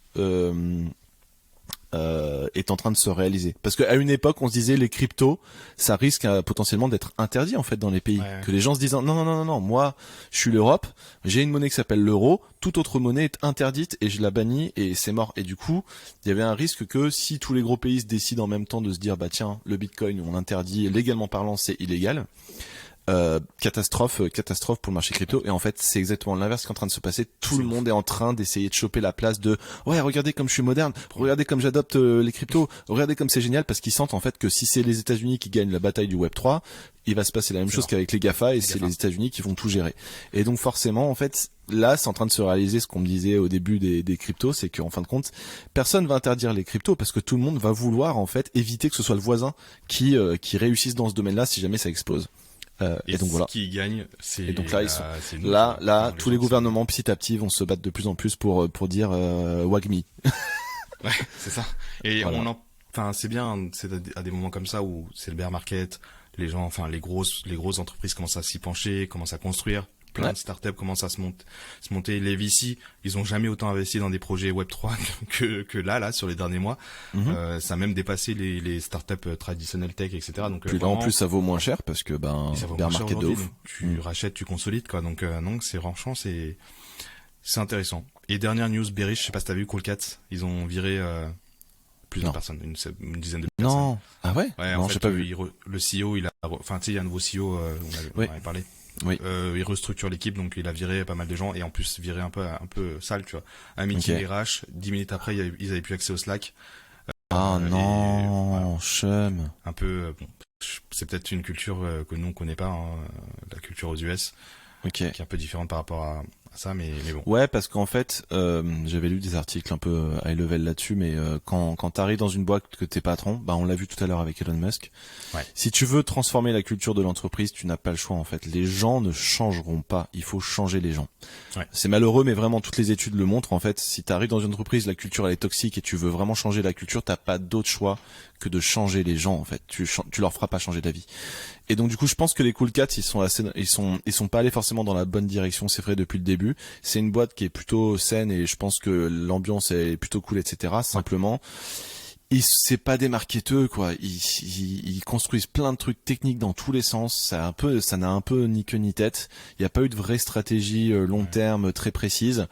est en train de se réaliser. Parce qu'à une époque, on se disait les cryptos, ça risque potentiellement d'être interdit en fait dans les pays. Ouais. Que les gens se disent non, moi, je suis l'Europe, j'ai une monnaie qui s'appelle l'euro, toute autre monnaie est interdite et je la bannis et c'est mort. Et du coup, il y avait un risque que si tous les gros pays se décident en même temps de se dire bah tiens, le Bitcoin on interdit, légalement parlant c'est illégal. Catastrophe pour le marché crypto. Et en fait, c'est exactement l'inverse qui est en train de se passer. Tout le monde est en train d'essayer de choper la place de ouais, regardez comme je suis moderne, regardez comme j'adopte les cryptos, regardez comme c'est génial, parce qu'ils sentent en fait que si c'est les États-Unis qui gagnent la bataille du Web 3, il va se passer la même chose qu'avec les GAFA, et c'est les États-Unis qui vont tout gérer. Et donc forcément, en fait, là, c'est en train de se réaliser ce qu'on me disait au début des cryptos, c'est qu'en fin de compte, personne va interdire les cryptos parce que tout le monde va vouloir en fait éviter que ce soit le voisin qui réussisse dans ce domaine-là si jamais ça explose. Et donc voilà. Qui gagne, c'est Et donc là, ils sont nous, là, tous les gouvernements petit à petit vont se battre de plus en plus pour dire Wagmi. Ouais, c'est ça. Et voilà. enfin, c'est bien, c'est à des moments comme ça où c'est le bear market, les gens, enfin, les grosses entreprises commencent à s'y pencher, commencent à construire. Plein de startups commencent à se monter. Les VC, ils ont jamais autant investi dans des projets Web3 que là, sur les derniers mois. Ça a même dépassé les startups traditionnelles tech, etc. Donc, puis là, en plus, ça vaut moins cher parce que, bear market de ouf. Tu rachètes, tu consolides, quoi. Donc, non, c'est franchement, c'est intéressant. Et dernière news bearish, je sais pas si t'as vu Cool Cats, ils ont viré plus Non. de personnes, une dizaine de personnes. Non. Ah ouais? Ouais, Non, en fait, j'ai pas vu. le CEO, il a, enfin, tu sais, il y a un nouveau CEO, on Oui. avait parlé. Oui. Il restructure l'équipe, donc il a viré pas mal de gens et en plus viré un peu sale, tu vois. Un meeting Ok. RH, 10 minutes après, ils avaient plus accès au Slack. Ah et non, voilà. chum. Un peu, bon, c'est peut-être une culture que nous on connaît pas, hein, la culture aux US, Ok. qui est un peu différente par rapport à ça, mais bon. Ouais, parce qu'en fait, j'avais lu des articles un peu high level là-dessus, mais quand t'arrives dans une boîte que t'es patron, bah on l'a vu tout à l'heure avec Elon Musk. Ouais. Si tu veux transformer la culture de l'entreprise, tu n'as pas le choix en fait. Les gens ne changeront pas. Il faut changer les gens. Ouais. C'est malheureux, mais vraiment toutes les études le montrent. En fait, si t'arrives dans une entreprise, la culture elle est toxique et tu veux vraiment changer la culture, t'as pas d'autre choix que de changer les gens en fait. Tu leur feras pas changer d'avis. Et donc du coup, je pense que les Cool Cats, ils sont pas allés forcément dans la bonne direction. C'est vrai depuis le début. C'est une boîte qui est plutôt saine et je pense que l'ambiance est plutôt cool, etc. Simplement, c'est pas des marketeurs quoi. Ils construisent plein de trucs techniques dans tous les sens. Ça n'a un peu ni queue ni tête. Il y a pas eu de vraie stratégie long terme très précise.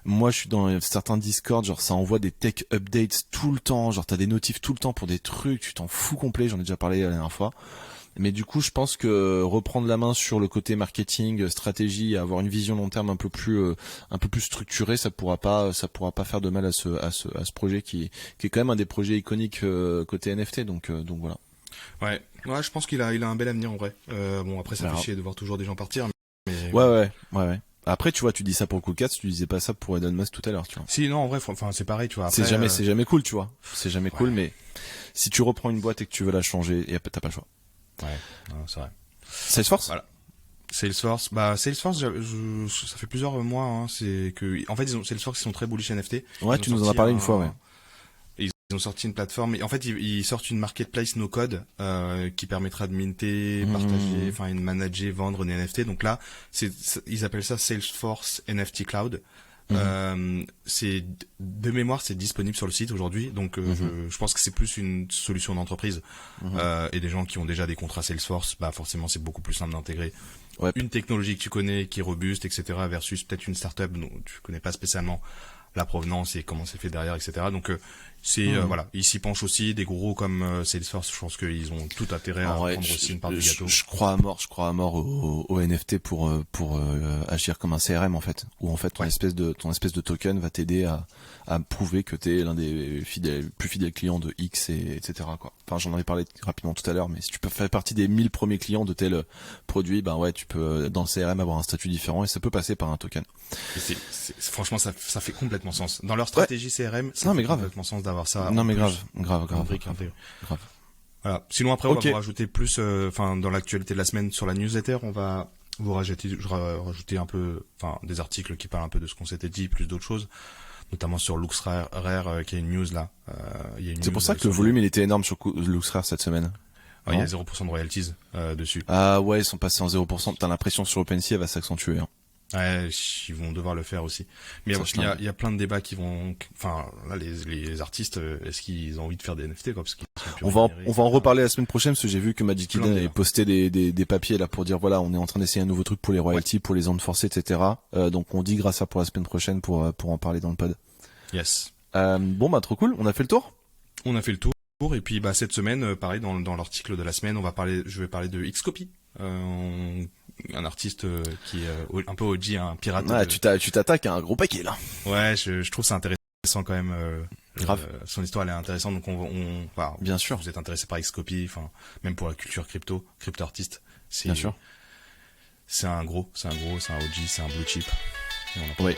Moi, je suis dans certains Discord, genre ça envoie des tech updates tout le temps. Genre t'as des notifs tout le temps pour des trucs. Tu t'en fous complet. J'en ai déjà parlé la dernière fois. Mais du coup, je pense que reprendre la main sur le côté marketing, stratégie, avoir une vision long terme un peu plus structurée, ça pourra pas faire de mal à ce projet qui est quand même un des projets iconiques côté NFT. Donc voilà. Ouais, je pense qu'il a un bel avenir en vrai. Bon, après, ça Alors. fait chier de voir toujours des gens partir. Mais Ouais. Après, tu vois, tu dis ça pour Cool Cats, tu disais pas ça pour Elon Musk tout à l'heure, tu vois. Si, non, en vrai, enfin, c'est pareil, tu vois. Après, C'est jamais cool, tu vois. C'est jamais cool, mais si tu reprends une boîte et que tu veux la changer, t'as pas le choix. Ouais, non, c'est vrai. Salesforce? Voilà. Salesforce, ça fait plusieurs mois, hein, c'est que, en fait, Salesforce, ils sont très bullish NFT. Ouais, tu nous en as parlé une fois, ouais. Ils ont sorti une plateforme, et en fait, ils sortent une marketplace no code, qui permettra de minter, partager, enfin, manager, vendre des NFT. Donc là, ils appellent ça Salesforce NFT Cloud. C'est de mémoire, c'est disponible sur le site aujourd'hui, donc je pense que c'est plus une solution d'entreprise et des gens qui ont déjà des contrats Salesforce, bah forcément c'est beaucoup plus simple d'intégrer une technologie que tu connais, qui est robuste, etc. versus peut-être une startup dont tu connais pas spécialement la provenance et comment c'est fait derrière, etc. Donc voilà, ils s'y penchent aussi. Des gros comme Salesforce, je pense qu'ils ont tout intérêt à prendre aussi une part du gâteau. Je crois à mort au NFT pour agir comme un CRM en fait, où en fait ton espèce de token va t'aider à prouver que t'es l'un des plus fidèles clients de X etc. quoi. Enfin, j'en avais parlé rapidement tout à l'heure, mais si tu peux faire partie des 1000 premiers clients de tel produit, ben ouais, tu peux dans le CRM avoir un statut différent et ça peut passer par un token. Et franchement, ça fait complètement sens. Dans leur stratégie CRM, ça fait complètement sens d'avoir ça. Non mais grave. Voilà. Sinon après, on va vous rajouter plus, dans l'actualité de la semaine sur la newsletter, on va vous rajouter un peu, des articles qui parlent un peu de ce qu'on s'était dit, plus d'autres choses, notamment sur LuxRare, qui a une news là. C'est pour ça que le volume il était énorme sur LuxRare cette semaine. Il y a 0% de royalties dessus. Ah ouais, ils sont passés en 0%. T'as l'impression sur OpenSea elle va s'accentuer. Hein. Ouais, ils vont devoir le faire aussi. Mais il y a plein de débats qui vont, là, les artistes, est-ce qu'ils ont envie de faire des NFT, quoi, parce qu'ils sont plus on va en reparler la semaine prochaine, parce que j'ai vu que Magic Eden avait posté des papiers, là, pour dire, voilà, on est en train d'essayer un nouveau truc pour les royalties, pour les ondes forcées, etc. Donc, on dit grâce à pour la semaine prochaine pour en parler dans le pod. Yes. Trop cool. On a fait le tour? On a fait le tour. Et puis, cette semaine, pareil, dans l'article de la semaine, je vais parler de Xcopy. Un artiste qui est un peu OG, un pirate. Ouais, tu t'attaques à un gros paquet là. Ouais, je trouve ça intéressant quand même. Grave. Son histoire elle est intéressante, donc bien sûr. Vous êtes intéressé par Xcopy, même pour la culture crypto artiste. Bien sûr. C'est un OG, c'est un blue chip. Oui.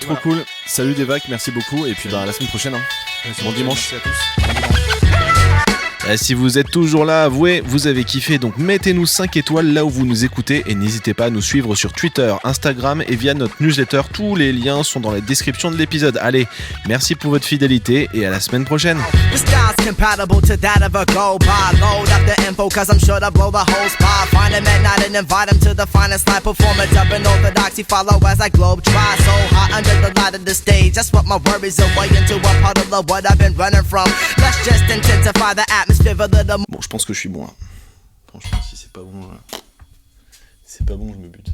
Trop cool. Salut Devac, merci beaucoup et puis à la semaine prochaine. Hein. Bon dimanche. Merci à tous. Si vous êtes toujours là, avouez, vous avez kiffé, donc mettez-nous 5 étoiles là où vous nous écoutez et n'hésitez pas à nous suivre sur Twitter, Instagram et via notre newsletter. Tous les liens sont dans la description de l'épisode. Allez, merci pour votre fidélité et à la semaine prochaine. Compatible to that of a go by. Load up the info cause I'm sure to blow the whole spot. Find a midnight and invite him to the finest live performance of an orthodoxy. Follow as I globe try so hot under the light of the stage. That's what my worries away into a puddle of what I've been running from. Let's just intensify the atmosphere a little. Bon, je pense que je suis bon là. Franchement, si c'est pas bon, je me bute.